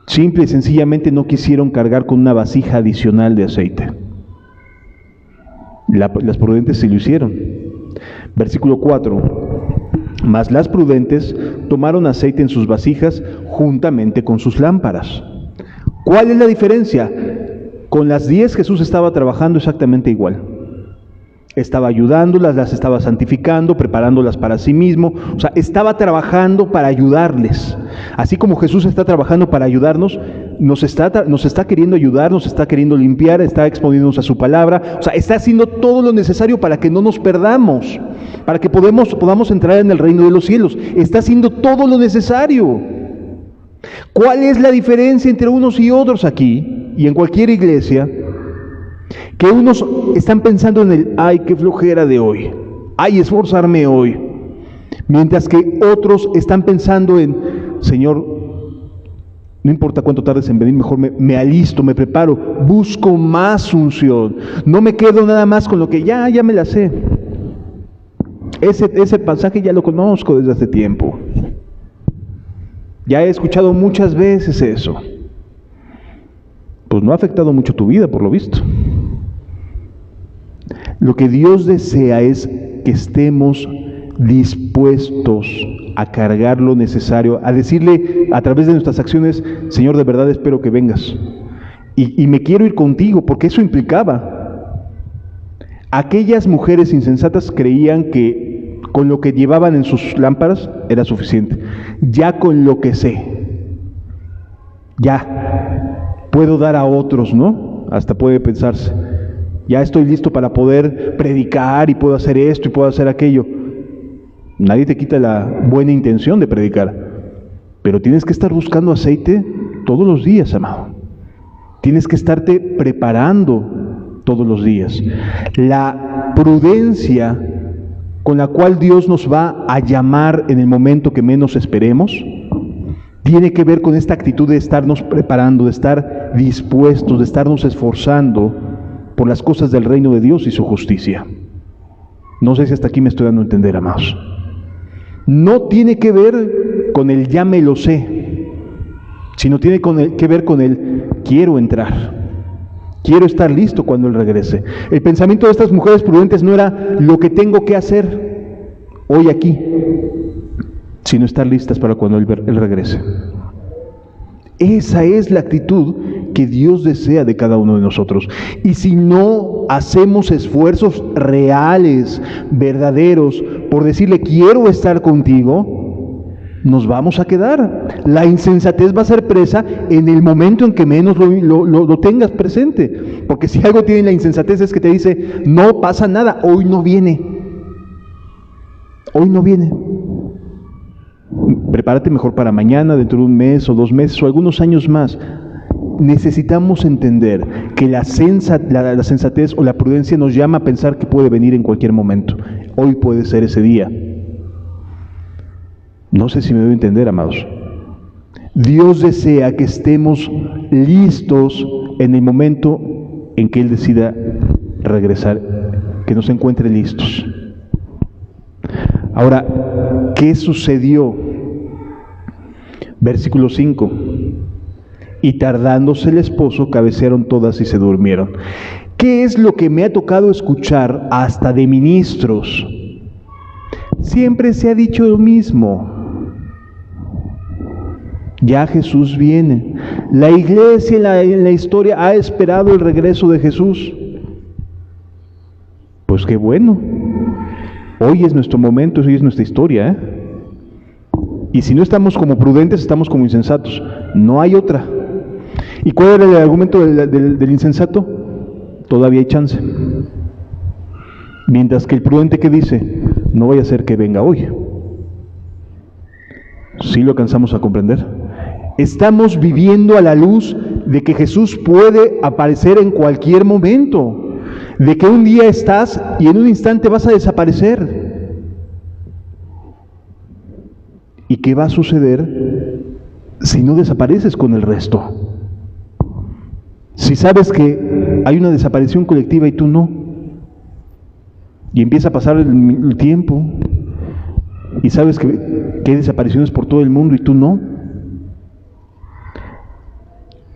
Simple y sencillamente no quisieron cargar con una vasija adicional de aceite. Las prudentes sí lo hicieron. Versículo 4. Mas las prudentes tomaron aceite en sus vasijas juntamente con sus lámparas. ¿Cuál es la diferencia? Con las 10 Jesús estaba trabajando exactamente igual. Estaba ayudándolas, las estaba santificando, preparándolas para sí mismo. O sea, estaba trabajando para ayudarles. Así como Jesús está trabajando para ayudarnos, nos está queriendo ayudar, nos está queriendo limpiar, está exponiéndonos a su palabra. O sea, está haciendo todo lo necesario para que no nos perdamos, para que podamos entrar en el reino de los cielos. Está haciendo todo lo necesario. ¿Cuál es la diferencia entre unos y otros aquí y en cualquier iglesia? Que unos están pensando en el, ay, qué flojera de hoy, ay, esforzarme hoy. Mientras que otros están pensando en, Señor, no importa cuánto tardes en venir, mejor me alisto, me preparo, busco más unción. No me quedo nada más con lo que ya me la sé. Ese pasaje ya lo conozco desde hace tiempo. Ya he escuchado muchas veces eso. Pues no ha afectado mucho tu vida, por lo visto. Lo que Dios desea es que estemos dispuestos a cargar lo necesario, a decirle a través de nuestras acciones, Señor, de verdad espero que vengas. Y me quiero ir contigo, porque eso implicaba. Aquellas mujeres insensatas creían que con lo que llevaban en sus lámparas era suficiente. Ya con lo que sé, ya puedo dar a otros, ¿no? Hasta puede pensarse. Ya estoy listo para poder predicar y puedo hacer esto y puedo hacer aquello. Nadie te quita la buena intención de predicar, pero tienes que estar buscando aceite todos los días, amado. Tienes que estarte preparando todos los días. La prudencia con la cual Dios nos va a llamar en el momento que menos esperemos, tiene que ver con esta actitud de estarnos preparando, de estar dispuestos, de estarnos esforzando por las cosas del reino de Dios y su justicia. No sé si hasta aquí me estoy dando a entender, amados. No tiene que ver con el ya me lo sé, sino tiene que ver con el quiero entrar, quiero estar listo cuando Él regrese. El pensamiento de estas mujeres prudentes no era lo que tengo que hacer hoy aquí, sino estar listas para cuando Él regrese. Esa es la actitud que Dios desea de cada uno de nosotros. Y si no hacemos esfuerzos reales, verdaderos, por decirle quiero estar contigo, nos vamos a quedar. La insensatez va a ser presa en el momento en que menos lo tengas presente. Porque si algo tiene la insensatez es que te dice, no pasa nada, hoy no viene. Hoy no viene. Prepárate mejor para mañana, dentro de un mes o 2 meses o algunos años más. Necesitamos entender que la sensatez o la prudencia nos llama a pensar que puede venir en cualquier momento. Hoy puede ser ese día. No sé si me doy a entender, amados. Dios desea que estemos listos en el momento en que Él decida regresar, que nos encuentre listos. Ahora, ¿qué sucedió? Versículo 5. Y tardándose el esposo, cabecearon todas y se durmieron. ¿Qué es lo que me ha tocado escuchar hasta de ministros? Siempre se ha dicho lo mismo. Ya Jesús viene. La iglesia en la historia ha esperado el regreso de Jesús. Pues qué bueno. Hoy es nuestro momento, hoy es nuestra historia, ¿eh? Y si no estamos como prudentes, estamos como insensatos. No hay otra. ¿Y cuál era el argumento del insensato? Todavía hay chance. Mientras que el prudente, que dice, no vaya a ser que venga hoy. ¿Sí lo alcanzamos a comprender? Estamos viviendo a la luz de que Jesús puede aparecer en cualquier momento. De que un día estás y en un instante vas a desaparecer. ¿Y qué va a suceder si no desapareces con el resto? Si sabes que hay una desaparición colectiva y tú no, y empieza a pasar el tiempo, y sabes que hay desapariciones por todo el mundo y tú no,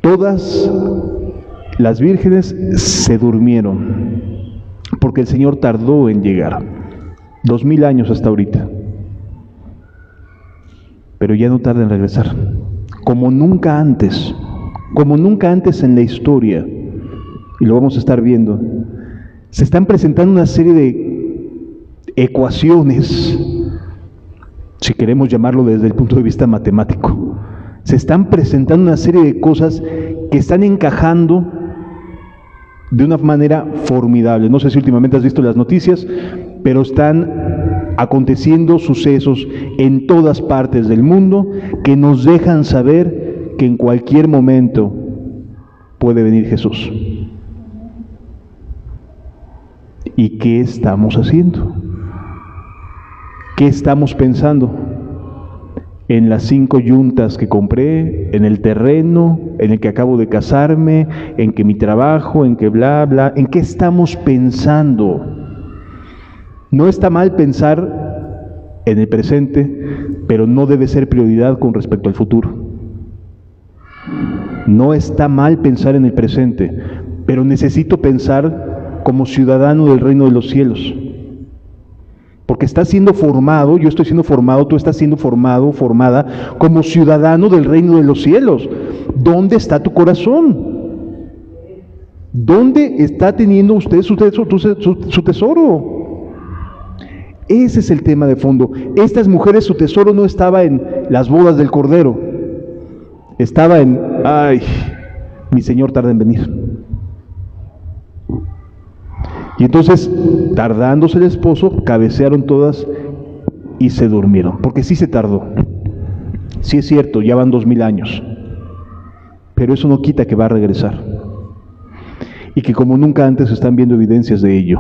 todas las vírgenes se durmieron, porque el Señor tardó en llegar, 2000 años hasta ahorita, pero ya no tarda en regresar, como nunca antes en la historia, y lo vamos a estar viendo. Se están presentando una serie de ecuaciones, si queremos llamarlo desde el punto de vista matemático. Se están presentando una serie de cosas que están encajando de una manera formidable. No sé si últimamente has visto las noticias, pero están aconteciendo sucesos en todas partes del mundo que nos dejan saber que en cualquier momento puede venir Jesús. ¿Y qué estamos haciendo? ¿Qué estamos pensando? En las 5 yuntas que compré, en el terreno, en el que acabo de casarme, en que mi trabajo, en que bla, bla. ¿En qué estamos pensando? No está mal pensar en el presente, pero no debe ser prioridad con respecto al futuro. No está mal pensar en el presente, pero necesito pensar como ciudadano del reino de los cielos. Porque estás siendo formado, yo estoy siendo formado, tú estás siendo formado, formada como ciudadano del reino de los cielos. ¿Dónde está tu corazón? ¿Dónde está teniendo usted su tesoro? Ese es el tema de fondo. Estas mujeres, su tesoro no estaba en las bodas del Cordero. Estaba en, ay, mi Señor tarda en venir. Y entonces, tardándose el esposo, cabecearon todas y se durmieron. Porque sí se tardó. Sí es cierto, ya van 2000 años. Pero eso no quita que va a regresar. Y que como nunca antes están viendo evidencias de ello.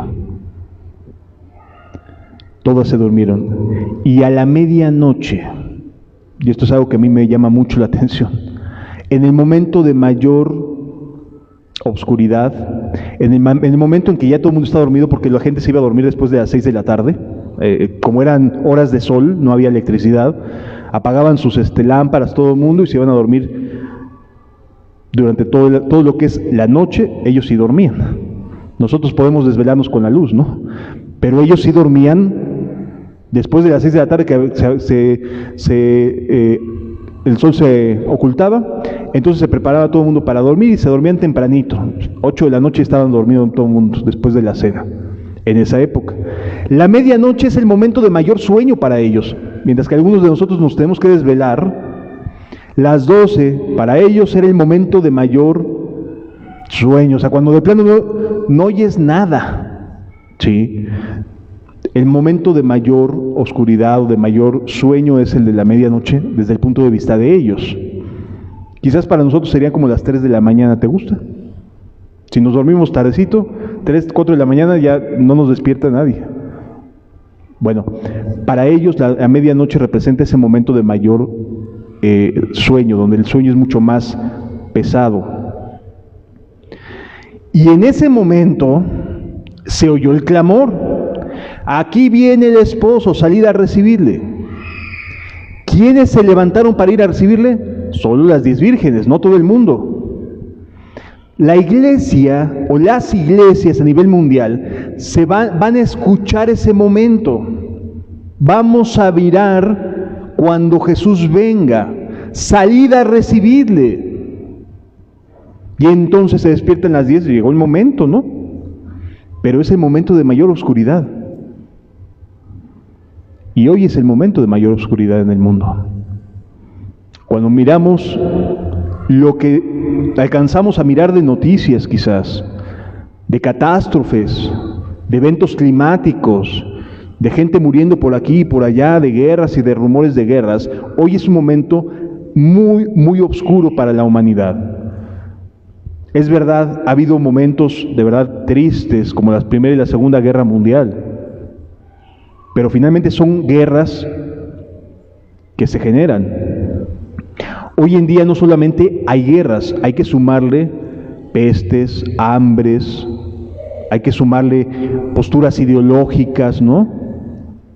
Todas se durmieron. Y a la medianoche, y esto es algo que a mí me llama mucho la atención, en el momento de mayor obscuridad, en el momento en que ya todo el mundo está dormido, porque la gente se iba a dormir después de las 6 de la tarde, como eran horas de sol, no había electricidad, apagaban sus lámparas todo el mundo y se iban a dormir. Durante todo lo que es la noche, ellos sí dormían. Nosotros podemos desvelarnos con la luz, ¿no? Pero ellos sí dormían después de las 6 de la tarde, que el sol se ocultaba. Entonces se preparaba todo el mundo para dormir y se dormían tempranito. 8 de la noche estaban dormidos todo el mundo después de la cena. en esa época. La medianoche es el momento de mayor sueño para ellos, mientras que algunos de nosotros nos tenemos que desvelar. Las 12 para ellos era el momento de mayor sueño, o sea, cuando de plano no oyes nada, ¿sí? El momento de mayor oscuridad o de mayor sueño es el de la medianoche desde el punto de vista de ellos. Quizás para nosotros serían como las 3 de la mañana, ¿te gusta? Si nos dormimos tardecito, 3, 4 de la mañana ya no nos despierta nadie. Bueno, para ellos la medianoche representa ese momento de mayor sueño, donde el sueño es mucho más pesado. Y en ese momento se oyó el clamor. Aquí viene el esposo, salid a recibirle. ¿Quiénes se levantaron para ir a recibirle? Solo las 10 vírgenes, no todo el mundo. La iglesia o las iglesias a nivel mundial van a escuchar ese momento. Vamos a mirar cuando Jesús venga, salid a recibirle. Y entonces se despiertan las 10 y llegó el momento, ¿no? Pero es el momento de mayor oscuridad. Y hoy es el momento de mayor oscuridad en el mundo. Cuando miramos lo que alcanzamos a mirar de noticias quizás, de catástrofes, de eventos climáticos, de gente muriendo por aquí y por allá, de guerras y de rumores de guerras, hoy es un momento muy, muy oscuro para la humanidad. Es verdad, ha habido momentos de verdad tristes, como la Primera y la Segunda Guerra Mundial, pero finalmente son guerras que se generan. Hoy en día no solamente hay guerras, hay que sumarle pestes, hambres, hay que sumarle posturas ideológicas, ¿no?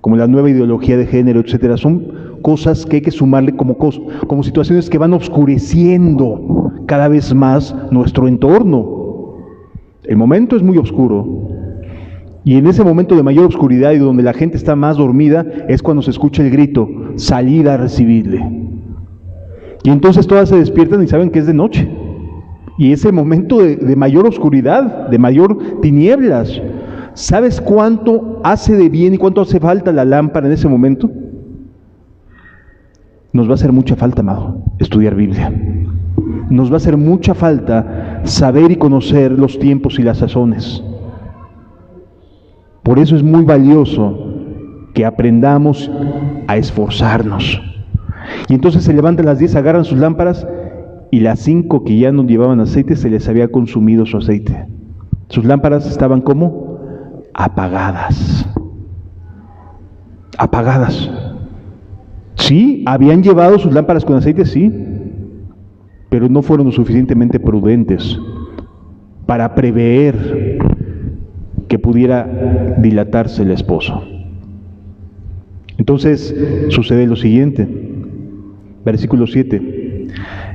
Como la nueva ideología de género, etcétera. Son cosas que hay que sumarle como situaciones que van oscureciendo cada vez más nuestro entorno. El momento es muy oscuro. Y en ese momento de mayor oscuridad y donde la gente está más dormida, es cuando se escucha el grito, salid a recibirle. Y entonces todas se despiertan y saben que es de noche. Y ese momento de mayor oscuridad, de mayor tinieblas. ¿Sabes cuánto hace de bien y cuánto hace falta la lámpara en ese momento? Nos va a hacer mucha falta, amado, estudiar Biblia. Nos va a hacer mucha falta saber y conocer los tiempos y las sazones. Por eso es muy valioso que aprendamos a esforzarnos. Y entonces se levantan las 10, agarran sus lámparas y las 5 que ya no llevaban aceite se les había consumido su aceite. Sus lámparas estaban como apagadas. Apagadas. Sí, habían llevado sus lámparas con aceite, sí, pero no fueron lo suficientemente prudentes para prever que pudiera dilatarse el esposo. Entonces sucede lo siguiente, versículo 7.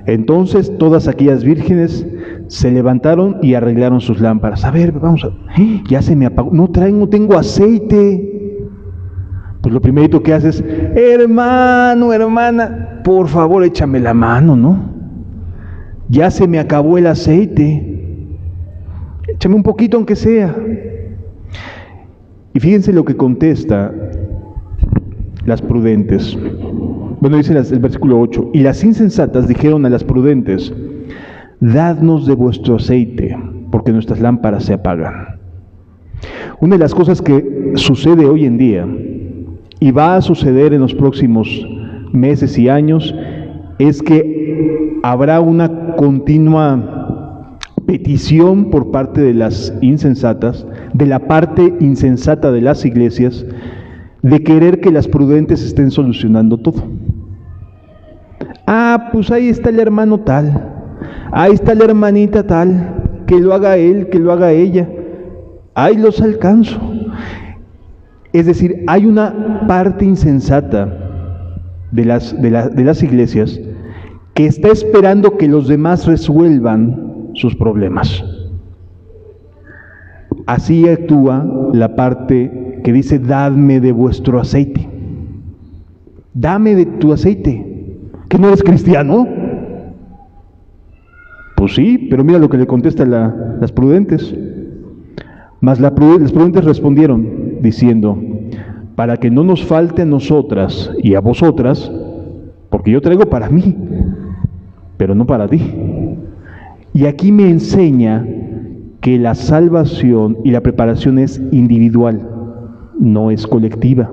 Entonces todas aquellas vírgenes se levantaron y arreglaron sus lámparas. A ver, vamos a... ya se me apagó, no tengo aceite. Pues lo primerito que haces, hermano, hermana, por favor échame la mano, ¿no? Ya se me acabó el aceite. Échame un poquito aunque sea. Y fíjense lo que contesta las prudentes. Bueno, dice el versículo 8, y las insensatas dijeron a las prudentes, dadnos de vuestro aceite, porque nuestras lámparas se apagan. Una de las cosas que sucede hoy en día, y va a suceder en los próximos meses y años, es que habrá una continua petición por parte de las insensatas, de la parte insensata de las iglesias, de querer que las prudentes estén solucionando todo. Ah, pues ahí está el hermano tal, ahí está la hermanita tal, que lo haga él, que lo haga ella, ahí los alcanzo. Es decir, hay una parte insensata de las iglesias que está esperando que los demás resuelvan sus problemas. Así actúa la parte que dice, dadme de vuestro aceite. Dame de tu aceite. ¿Que no eres cristiano? Pues sí, pero mira lo que le contestan las prudentes. Mas las prudentes respondieron, diciendo, para que no nos falte a nosotras y a vosotras, porque yo traigo para mí, pero no para ti. Y aquí me enseña que la salvación y la preparación es individual, no es colectiva.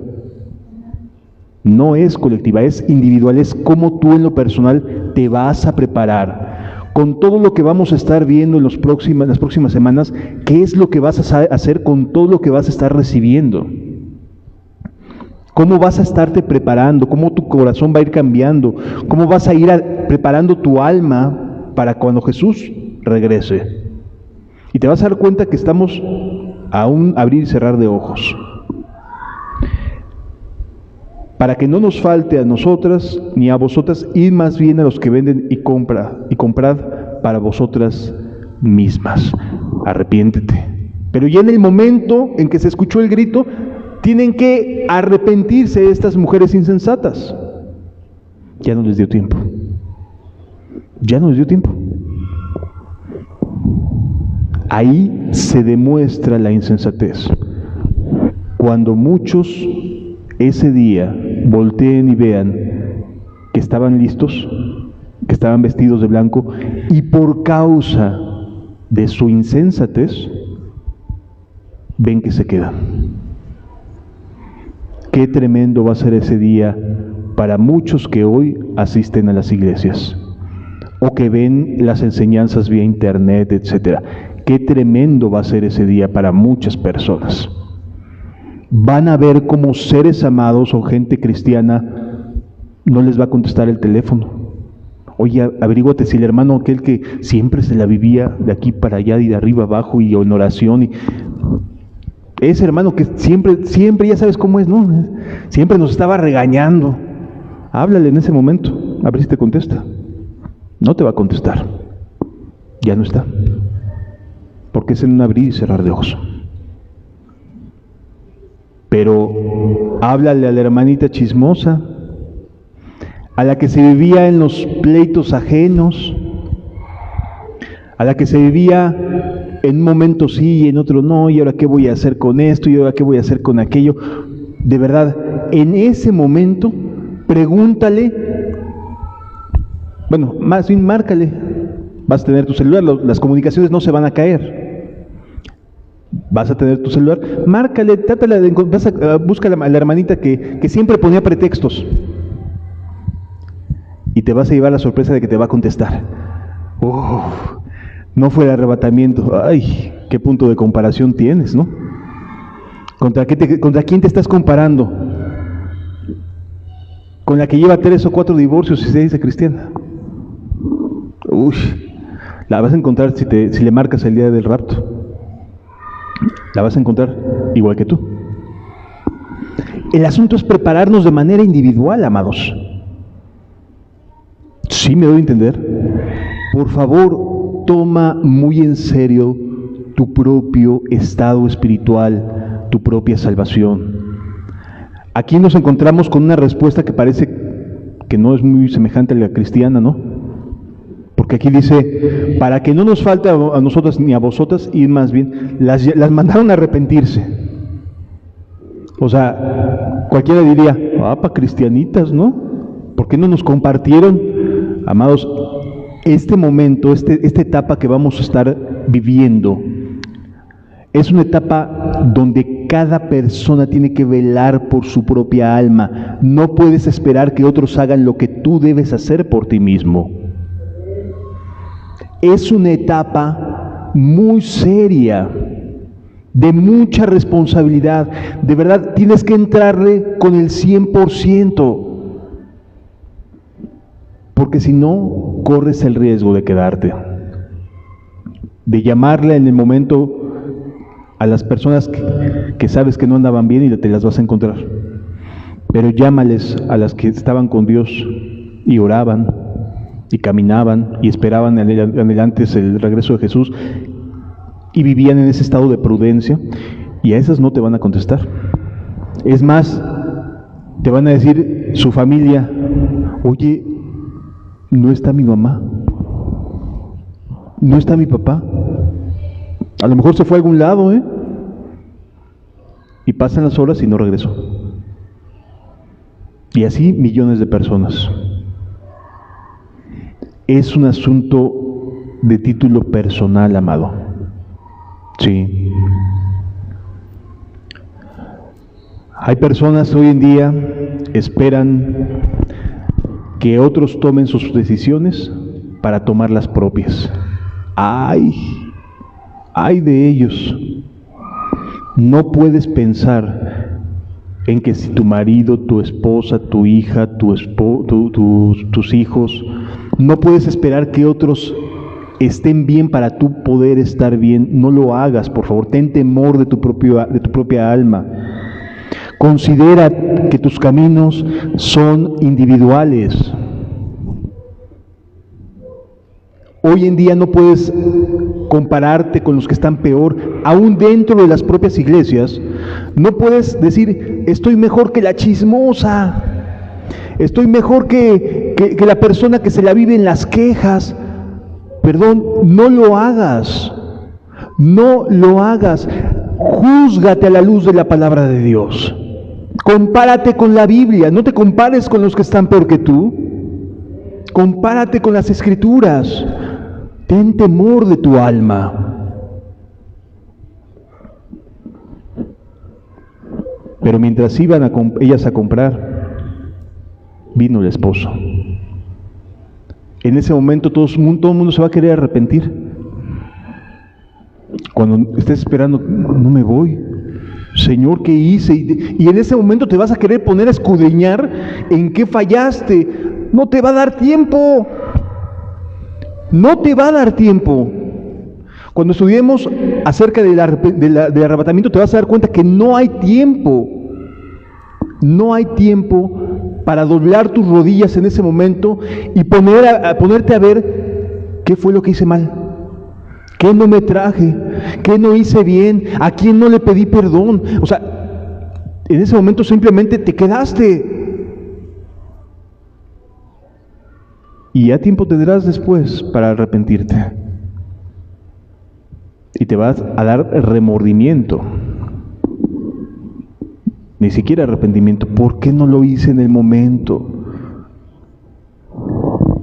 No es colectiva, es individual, es como tú en lo personal te vas a preparar. Con todo lo que vamos a estar viendo en las próximas semanas, ¿qué es lo que vas a hacer con todo lo que vas a estar recibiendo? ¿Cómo vas a estarte preparando? ¿Cómo tu corazón va a ir cambiando? ¿Cómo vas a ir preparando tu alma para cuando Jesús regrese? Y te vas a dar cuenta que estamos a un abrir y cerrar de ojos. Para que no nos falte a nosotras ni a vosotras, id más bien a los que venden y comprad para vosotras mismas. Arrepiéntete. Pero ya en el momento en que se escuchó el grito, tienen que arrepentirse estas mujeres insensatas. Ya no les dio tiempo. Ya no les dio tiempo. Ahí se demuestra la insensatez. Cuando muchos ese día volteen y vean que estaban listos, que estaban vestidos de blanco, y por causa de su insensatez, ven que se quedan. Qué tremendo va a ser ese día para muchos que hoy asisten a las iglesias, o que ven las enseñanzas vía internet, etc. Qué tremendo va a ser ese día para muchas personas. Van a ver cómo seres amados o gente cristiana no les va a contestar el teléfono. Oye, averíguate si el hermano aquel que siempre se la vivía de aquí para allá y de arriba abajo y en oración, y ese hermano que siempre ya sabes cómo es, ¿no? Siempre nos estaba regañando. Háblale en ese momento, a ver si te contesta. No te va a contestar. Ya no está. Porque es en un abrir y cerrar de ojos. Pero háblale a la hermanita chismosa, a la que se vivía en los pleitos ajenos, a la que se vivía en un momento sí y en otro no, y ahora qué voy a hacer con esto, y ahora qué voy a hacer con aquello. De verdad, en ese momento, pregúntale, bueno, más bien márcale, vas a tener tu celular, las comunicaciones no se van a caer. Vas a tener tu celular, márcale, trátala de busca a la hermanita que siempre ponía pretextos. Y te vas a llevar la sorpresa de que te va a contestar. No fue el arrebatamiento. Ay, qué punto de comparación tienes, ¿no? ¿Contra quién te estás comparando? ¿Con la que lleva 3 o 4 divorcios y se dice cristiana? La vas a encontrar si le marcas el día del rapto. La vas a encontrar igual que tú. El asunto es prepararnos de manera individual, amados. ¿Sí me doy a entender? Por favor, toma muy en serio tu propio estado espiritual, tu propia salvación. Aquí nos encontramos con una respuesta que parece que no es muy semejante a la cristiana, ¿no? Porque aquí dice, para que no nos falte a nosotras ni a vosotras, y más bien, las mandaron a arrepentirse. O sea, cualquiera diría, para cristianitas, ¿no? ¿Por qué no nos compartieron? Amados, este momento, esta etapa que vamos a estar viviendo, es una etapa donde cada persona tiene que velar por su propia alma. No puedes esperar que otros hagan lo que tú debes hacer por ti mismo. Es una etapa muy seria, de mucha responsabilidad. De verdad, tienes que entrarle con el 100%, porque si no, corres el riesgo de quedarte, de llamarle en el momento a las personas que sabes que no andaban bien y te las vas a encontrar. Pero llámales a las que estaban con Dios y oraban, y caminaban y esperaban anhelantes el regreso de Jesús y vivían en ese estado de prudencia, y a esas no te van a contestar. Es más, te van a decir su familia, oye, no está mi mamá, no está mi papá, a lo mejor se fue a algún lado, Y pasan las horas y no regresó. Y así millones de personas. Es un asunto de título personal, amado. Sí. Hay personas hoy en día esperan que otros tomen sus decisiones para tomar las propias. ¡Ay de ellos! No puedes pensar en que si tu marido, tu esposa, tu hija, tus hijos, no puedes esperar que otros estén bien para tú poder estar bien. No lo hagas, por favor. Ten temor de tu propia alma. Considera que tus caminos son individuales. Hoy en día no puedes compararte con los que están peor, aún dentro de las propias iglesias. No puedes decir, estoy mejor que la chismosa, estoy mejor que la persona que se la vive en las quejas. Perdón, no lo hagas, no lo hagas. Júzgate a la luz de la palabra de Dios. Compárate con la Biblia, no te compares con los que están peor que tú. Compárate con las Escrituras. Ten temor de tu alma. Pero mientras iban ellas a comprar, vino el esposo. En ese momento todo el mundo se va a querer arrepentir. Cuando estés esperando, no me voy. Señor, ¿qué hice? Y en ese momento te vas a querer poner a escudriñar en qué fallaste. No te va a dar tiempo. No te va a dar tiempo. Cuando estudiemos acerca del arrebatamiento, te vas a dar cuenta que no hay tiempo. No hay tiempo para doblar tus rodillas en ese momento y ponerte a ver qué fue lo que hice mal. ¿Qué no me traje? ¿Qué no hice bien? ¿A quién no le pedí perdón? O sea, en ese momento simplemente te quedaste. Y ya tiempo tendrás después para arrepentirte. Y te vas a dar remordimiento. Ni siquiera arrepentimiento. ¿Por qué no lo hice en el momento?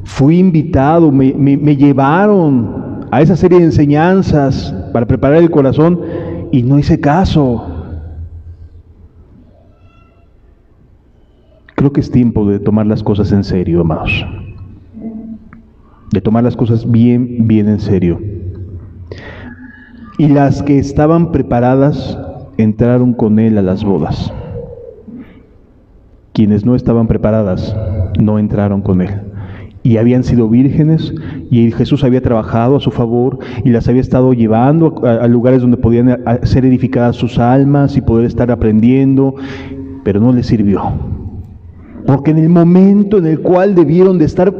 Fui invitado, me llevaron a esa serie de enseñanzas para preparar el corazón y no hice caso. Creo que es tiempo de tomar las cosas en serio, amados. De tomar las cosas bien en serio. Y las que estaban preparadas entraron con él a las bodas. Quienes no estaban preparadas no entraron con él. Y habían sido vírgenes, y Jesús había trabajado a su favor, y las había estado llevando a lugares donde podían ser edificadas sus almas y poder estar aprendiendo, pero no les sirvió. Porque en el momento en el cual debieron de estar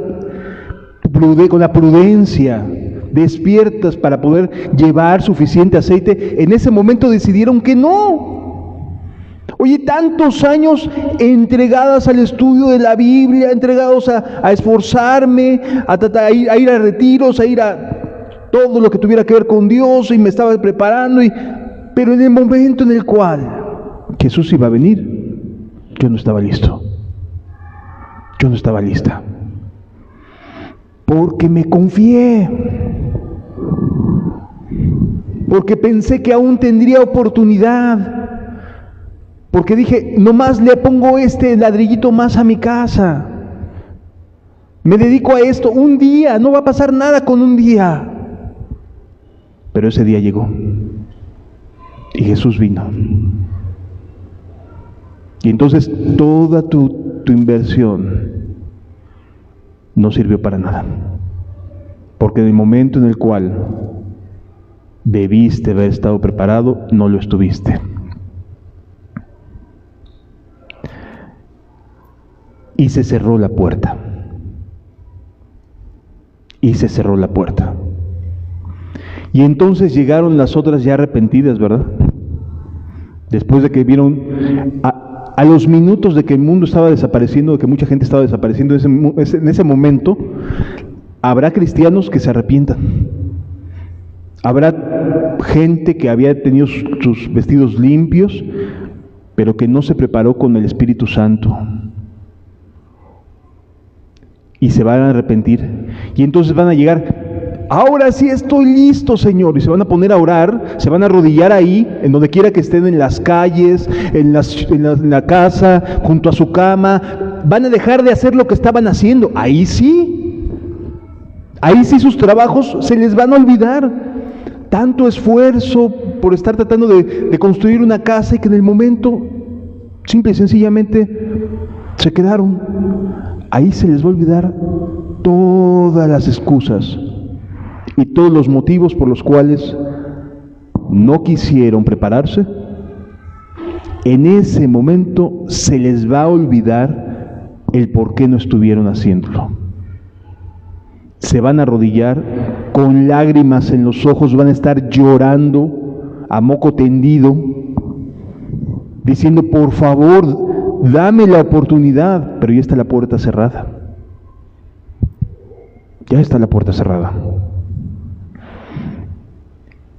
con la prudencia, despiertas para poder llevar suficiente aceite, en ese momento decidieron que no. Oye, tantos años entregadas al estudio de la Biblia, entregados a esforzarme, a ir a retiros, a ir a todo lo que tuviera que ver con Dios, y me estaba preparando, pero en el momento en el cual Jesús iba a venir, yo no estaba listo. Yo no estaba lista. Porque me confié. Porque pensé que aún tendría oportunidad. Porque dije, nomás le pongo este ladrillito más a mi casa. Me dedico a esto un día, no va a pasar nada con un día. Pero ese día llegó. Y Jesús vino. Y entonces toda tu inversión no sirvió para nada. Porque en el momento en el cual debiste haber estado preparado, no lo estuviste. Y se cerró la puerta. Y se cerró la puerta. Y entonces llegaron las otras ya arrepentidas, ¿verdad? Después de que vieron, a los minutos de que el mundo estaba desapareciendo, de que mucha gente estaba desapareciendo, en ese momento, habrá cristianos que se arrepientan. Habrá gente que había tenido sus vestidos limpios, pero que no se preparó con el Espíritu Santo. Y se van a arrepentir. Y entonces van a llegar, ahora sí estoy listo, Señor. Y se van a poner a orar, se van a arrodillar ahí, en donde quiera que estén, en las calles, en la casa, junto a su cama. Van a dejar de hacer lo que estaban haciendo. Ahí sí sus trabajos se les van a olvidar. Tanto esfuerzo por estar tratando de construir una casa y que en el momento, simple y sencillamente, se quedaron. Ahí se les va a olvidar todas las excusas y todos los motivos por los cuales no quisieron prepararse. En ese momento se les va a olvidar el por qué no estuvieron haciéndolo. Se van a arrodillar con lágrimas en los ojos, van a estar llorando a moco tendido, diciendo, por favor, dame la oportunidad. Pero ya está la puerta cerrada. Ya está la puerta cerrada.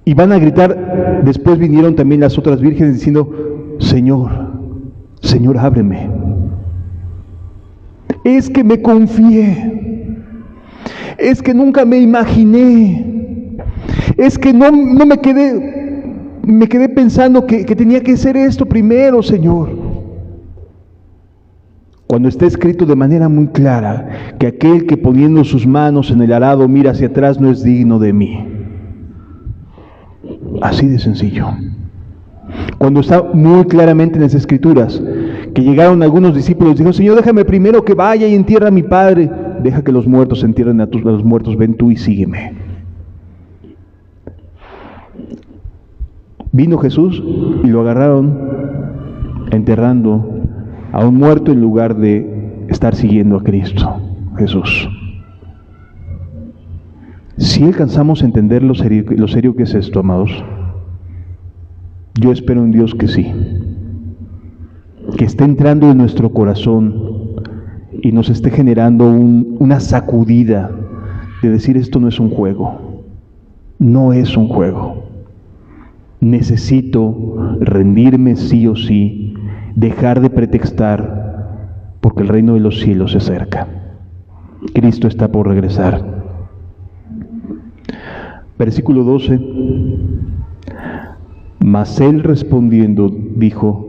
Y van a gritar. Después vinieron también las otras vírgenes diciendo, Señor, Señor, ábreme. Es que me confié. Es que nunca me imaginé. Es que no me quedé pensando que tenía que ser esto primero, Señor. Cuando está escrito de manera muy clara que aquel que poniendo sus manos en el arado mira hacia atrás no es digno de mí. Así de sencillo. Cuando está muy claramente en las Escrituras que llegaron algunos discípulos y dijeron, Señor, déjame primero que vaya y entierre a mi padre. Deja que los muertos entierren a los muertos, ven tú y sígueme. Vino Jesús y lo agarraron enterrando a un muerto en lugar de estar siguiendo a Cristo Jesús. Si alcanzamos a entender lo serio que es esto, amados, yo espero en Dios que sí, que esté entrando en nuestro corazón y nos esté generando una sacudida de decir, esto no es un juego, no es un juego. Necesito rendirme sí o sí, dejar de pretextar, porque el reino de los cielos se acerca. Cristo está por regresar. Versículo 12. Mas él respondiendo dijo,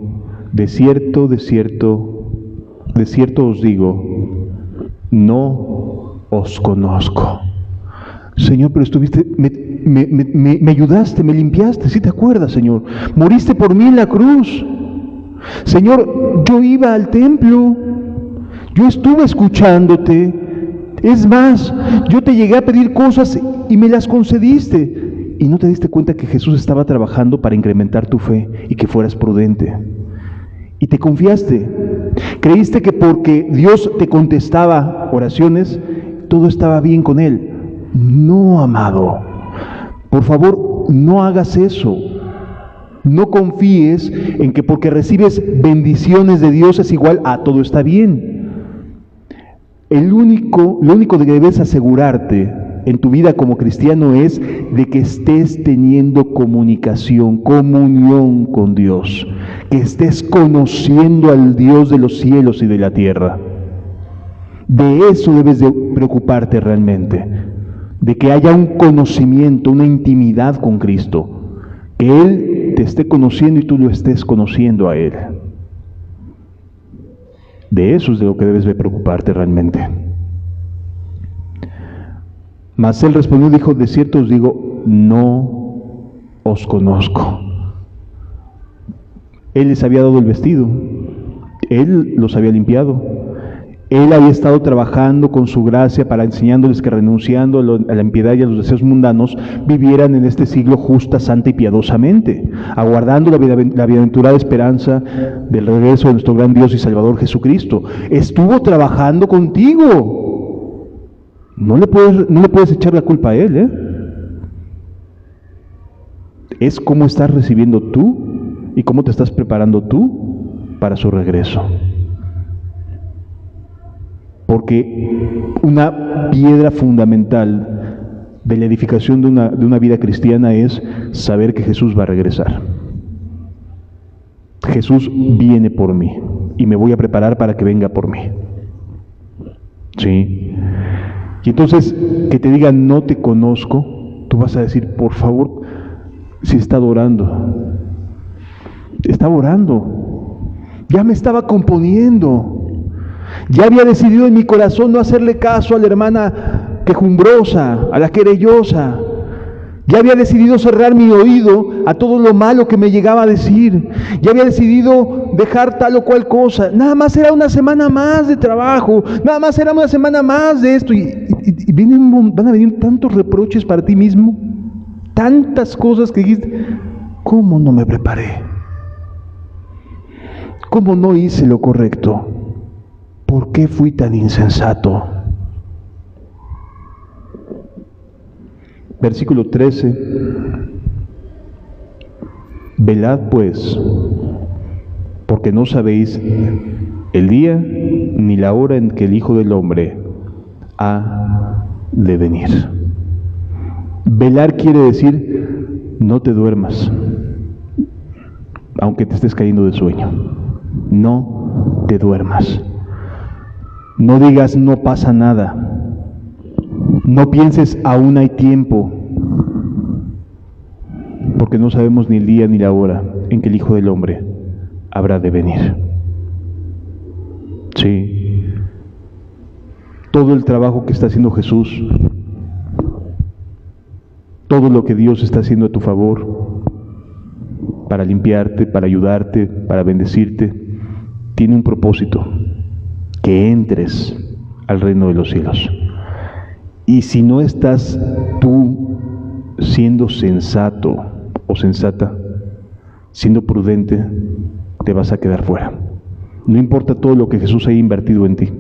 de cierto os digo, no os conozco. Señor, pero estuviste, me ayudaste, me limpiaste, ¿sí te acuerdas, Señor? Moriste por mí en la cruz. Señor, yo iba al templo, yo estuve escuchándote. Es más, yo te llegué a pedir cosas y me las concediste. Y no te diste cuenta que Jesús estaba trabajando para incrementar tu fe y que fueras prudente. Y te confiaste. Creíste que porque Dios te contestaba oraciones, todo estaba bien con Él. No, amado. Por favor, no hagas eso. No confíes en que porque recibes bendiciones de Dios es igual a todo está bien. Lo único que debes asegurarte en tu vida como cristiano es de que estés teniendo comunión con Dios, que estés conociendo al Dios de los cielos y de la tierra. De eso debes de preocuparte realmente, de que haya un conocimiento, una intimidad con Cristo, que Él te esté conociendo y tú lo estés conociendo a Él. De eso es de lo que debes de preocuparte realmente. Mas él respondió y dijo, de cierto os digo, no os conozco. Él les había dado el vestido, Él los había limpiado, Él había estado trabajando con su gracia para enseñándoles que renunciando a la impiedad y a los deseos mundanos, vivieran en este siglo justa, santa y piadosamente, aguardando la bienaventurada esperanza del regreso de nuestro gran Dios y Salvador Jesucristo. Estuvo trabajando contigo. No le puedes echar la culpa a Él, ¿eh? Es cómo estás recibiendo tú y cómo te estás preparando tú para su regreso. Porque una piedra fundamental de la edificación de una vida cristiana es saber que Jesús va a regresar. Jesús viene por mí y me voy a preparar para que venga por mí. ¿Sí? Y entonces, que te digan no te conozco, tú vas a decir, por favor, si estaba orando, ya me estaba componiendo, ya había decidido en mi corazón no hacerle caso a la hermana quejumbrosa, a la querellosa, ya había decidido cerrar mi oído a todo lo malo que me llegaba a decir, ya había decidido dejar tal o cual cosa, nada más era una semana más de trabajo, nada más era una semana más de esto, y van a venir tantos reproches para ti mismo, tantas cosas que dijiste, ¿cómo no me preparé? ¿Cómo no hice lo correcto? ¿Por qué fui tan insensato? Versículo 13. Velad pues, porque no sabéis el día ni la hora en que el Hijo del Hombre ha de venir. Velar quiere decir, no te duermas, aunque te estés cayendo de sueño. No te duermas. No digas, no pasa nada. No pienses, aún hay tiempo, porque no sabemos ni el día ni la hora en que el Hijo del Hombre habrá de venir. Sí. Todo el trabajo que está haciendo Jesús, todo lo que Dios está haciendo a tu favor, para limpiarte, para ayudarte, para bendecirte, tiene un propósito: que entres al reino de los cielos. Y si no estás tú siendo sensato o sensata, siendo prudente, te vas a quedar fuera. No importa todo lo que Jesús haya invertido en ti,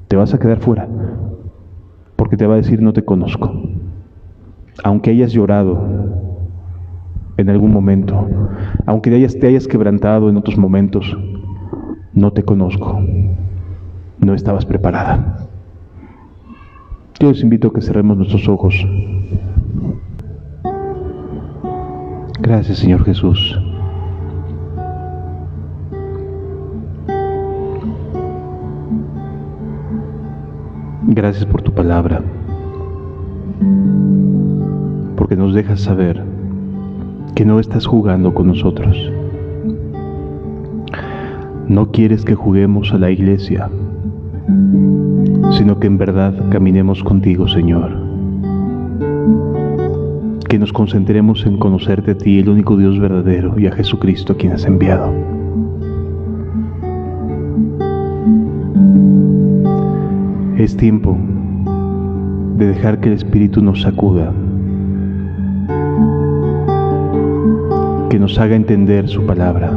te vas a quedar fuera, porque te va a decir, no te conozco. Aunque hayas llorado en algún momento, aunque te hayas quebrantado en otros momentos, no te conozco. No estabas preparada. Yo les invito a que cerremos nuestros ojos. Gracias, Señor Jesús. Gracias por tu palabra, porque nos dejas saber que no estás jugando con nosotros. No quieres que juguemos a la iglesia, sino que en verdad caminemos contigo, Señor. Que nos concentremos en conocerte a ti, el único Dios verdadero, y a Jesucristo, a quien has enviado. Es tiempo de dejar que el Espíritu nos sacuda, que nos haga entender su palabra.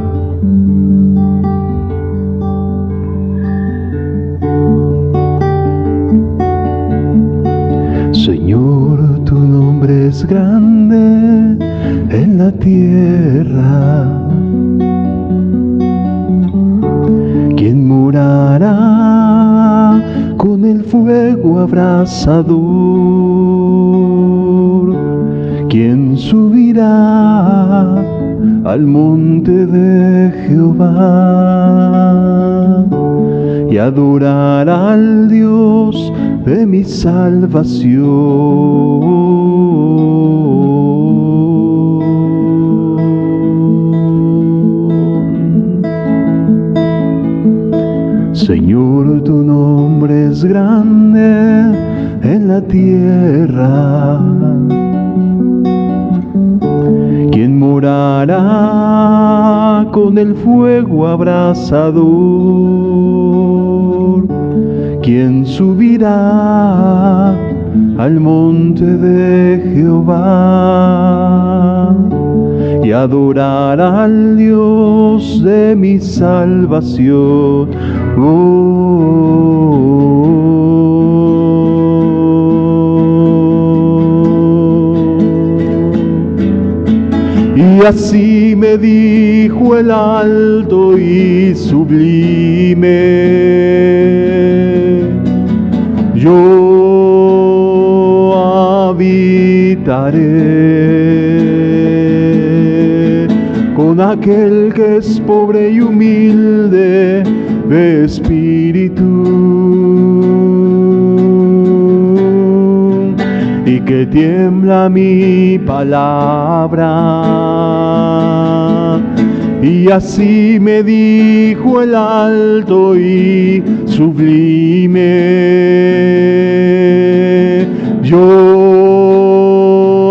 Señor, tu nombre es grande en la tierra. ¿Quién morará con el fuego abrasador? ¿Quién subirá al monte de Jehová y adorar al Dios de mi salvación? Señor, tu nombre es grande en la tierra. ¿Quién morará con el fuego abrasador? ¿Quién subirá al monte de Jehová y adorar al Dios de mi salvación? Y así me dijo el alto y sublime: yo habitaré con con aquel que es pobre y humilde de espíritu, y que tiembla mi palabra. Y así me dijo el alto y sublime: yo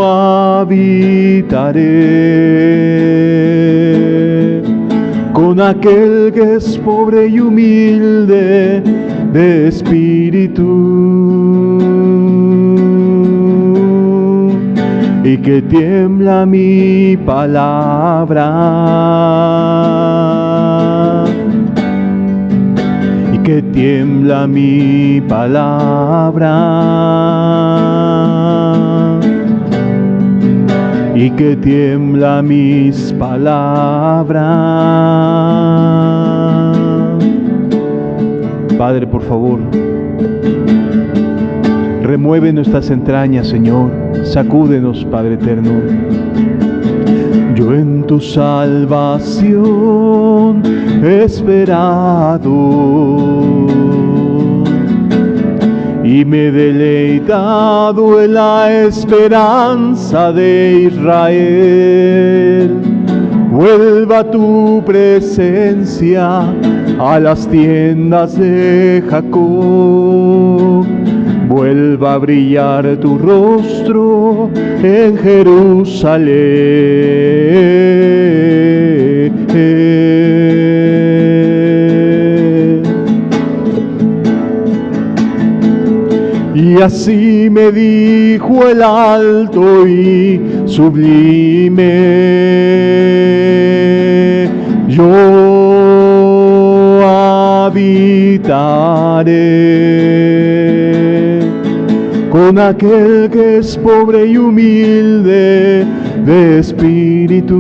habitaré con aquel que es pobre y humilde de espíritu, y que tiembla mi palabra, y que tiembla mi palabra, y que tiembla mis palabras. Padre, por favor, remueve nuestras entrañas, Señor. Sacúdenos, Padre eterno. Yo en tu salvación he esperado y me he deleitado en la esperanza de Israel. Vuelva tu presencia a las tiendas de Jacob. Vuelva a brillar tu rostro en Jerusalén. Y así me dijo el alto y sublime: yo habitaré con aquel que es pobre y humilde de espíritu,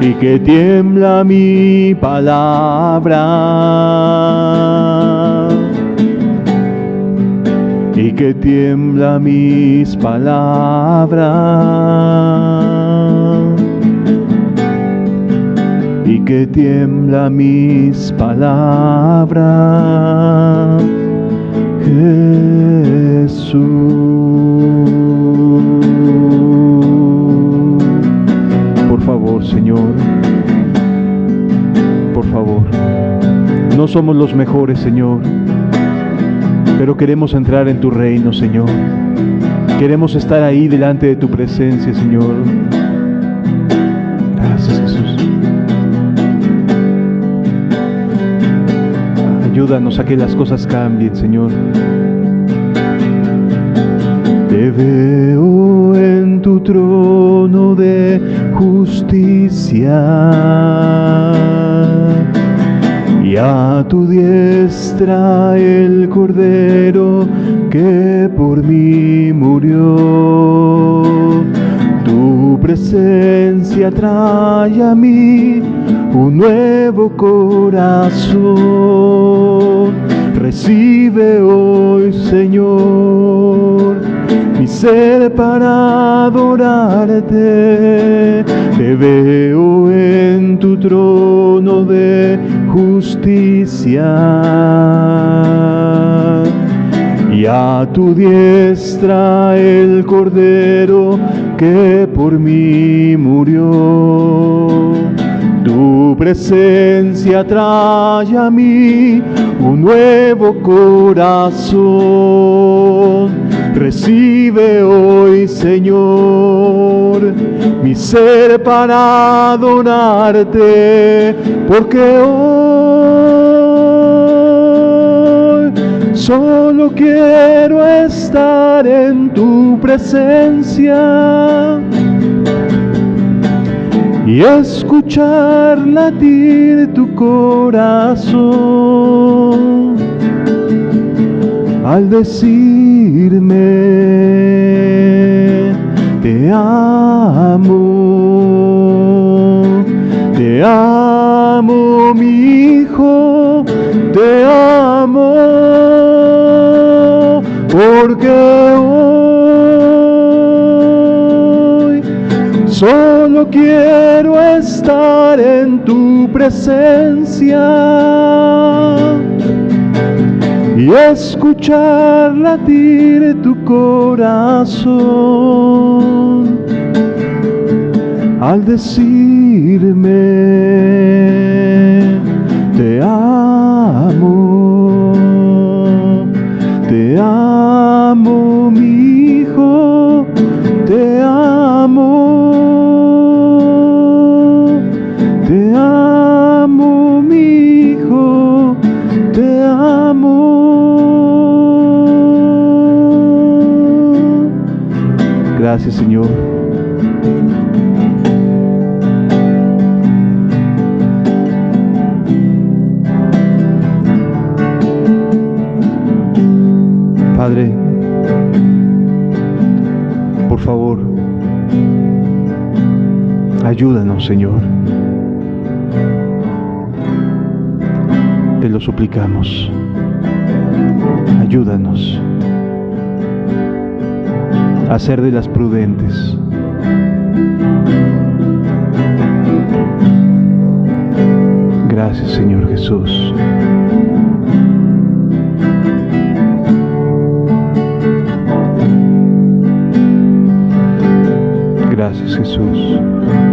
y que tiembla mi palabra, y que tiembla mis palabras, y que tiembla mis palabras, Jesús. Por favor, Señor, por favor, no somos los mejores, Señor, pero queremos entrar en tu reino, Señor. Queremos estar ahí delante de tu presencia, Señor. Gracias, Jesús. Ayúdanos a que las cosas cambien, Señor. Te veo en tu trono de justicia, y a tu diestra el Cordero que por mí murió. Tu presencia trae a mí un nuevo corazón. Recibe hoy, Señor, mi ser para adorarte. Te veo en tu trono de justicia, y a tu diestra el Cordero que por mí murió. Tu presencia trae a mí un nuevo corazón. Recibe hoy, Señor, mi ser para adorarte, porque hoy solo quiero estar en tu presencia y escuchar latir tu corazón al decirme: te amo, mi hijo, te amo, porque hoy Solo quiero estar en tu presencia y escuchar latir tu corazón al decirme te amo mi hijo, te amo mi hijo, te amo. Gracias, Señor. Padre, por favor, ayúdanos, Señor. Te lo suplicamos. Ayúdanos a ser de las prudentes. Gracias, Señor Jesús. Gracias, Jesús.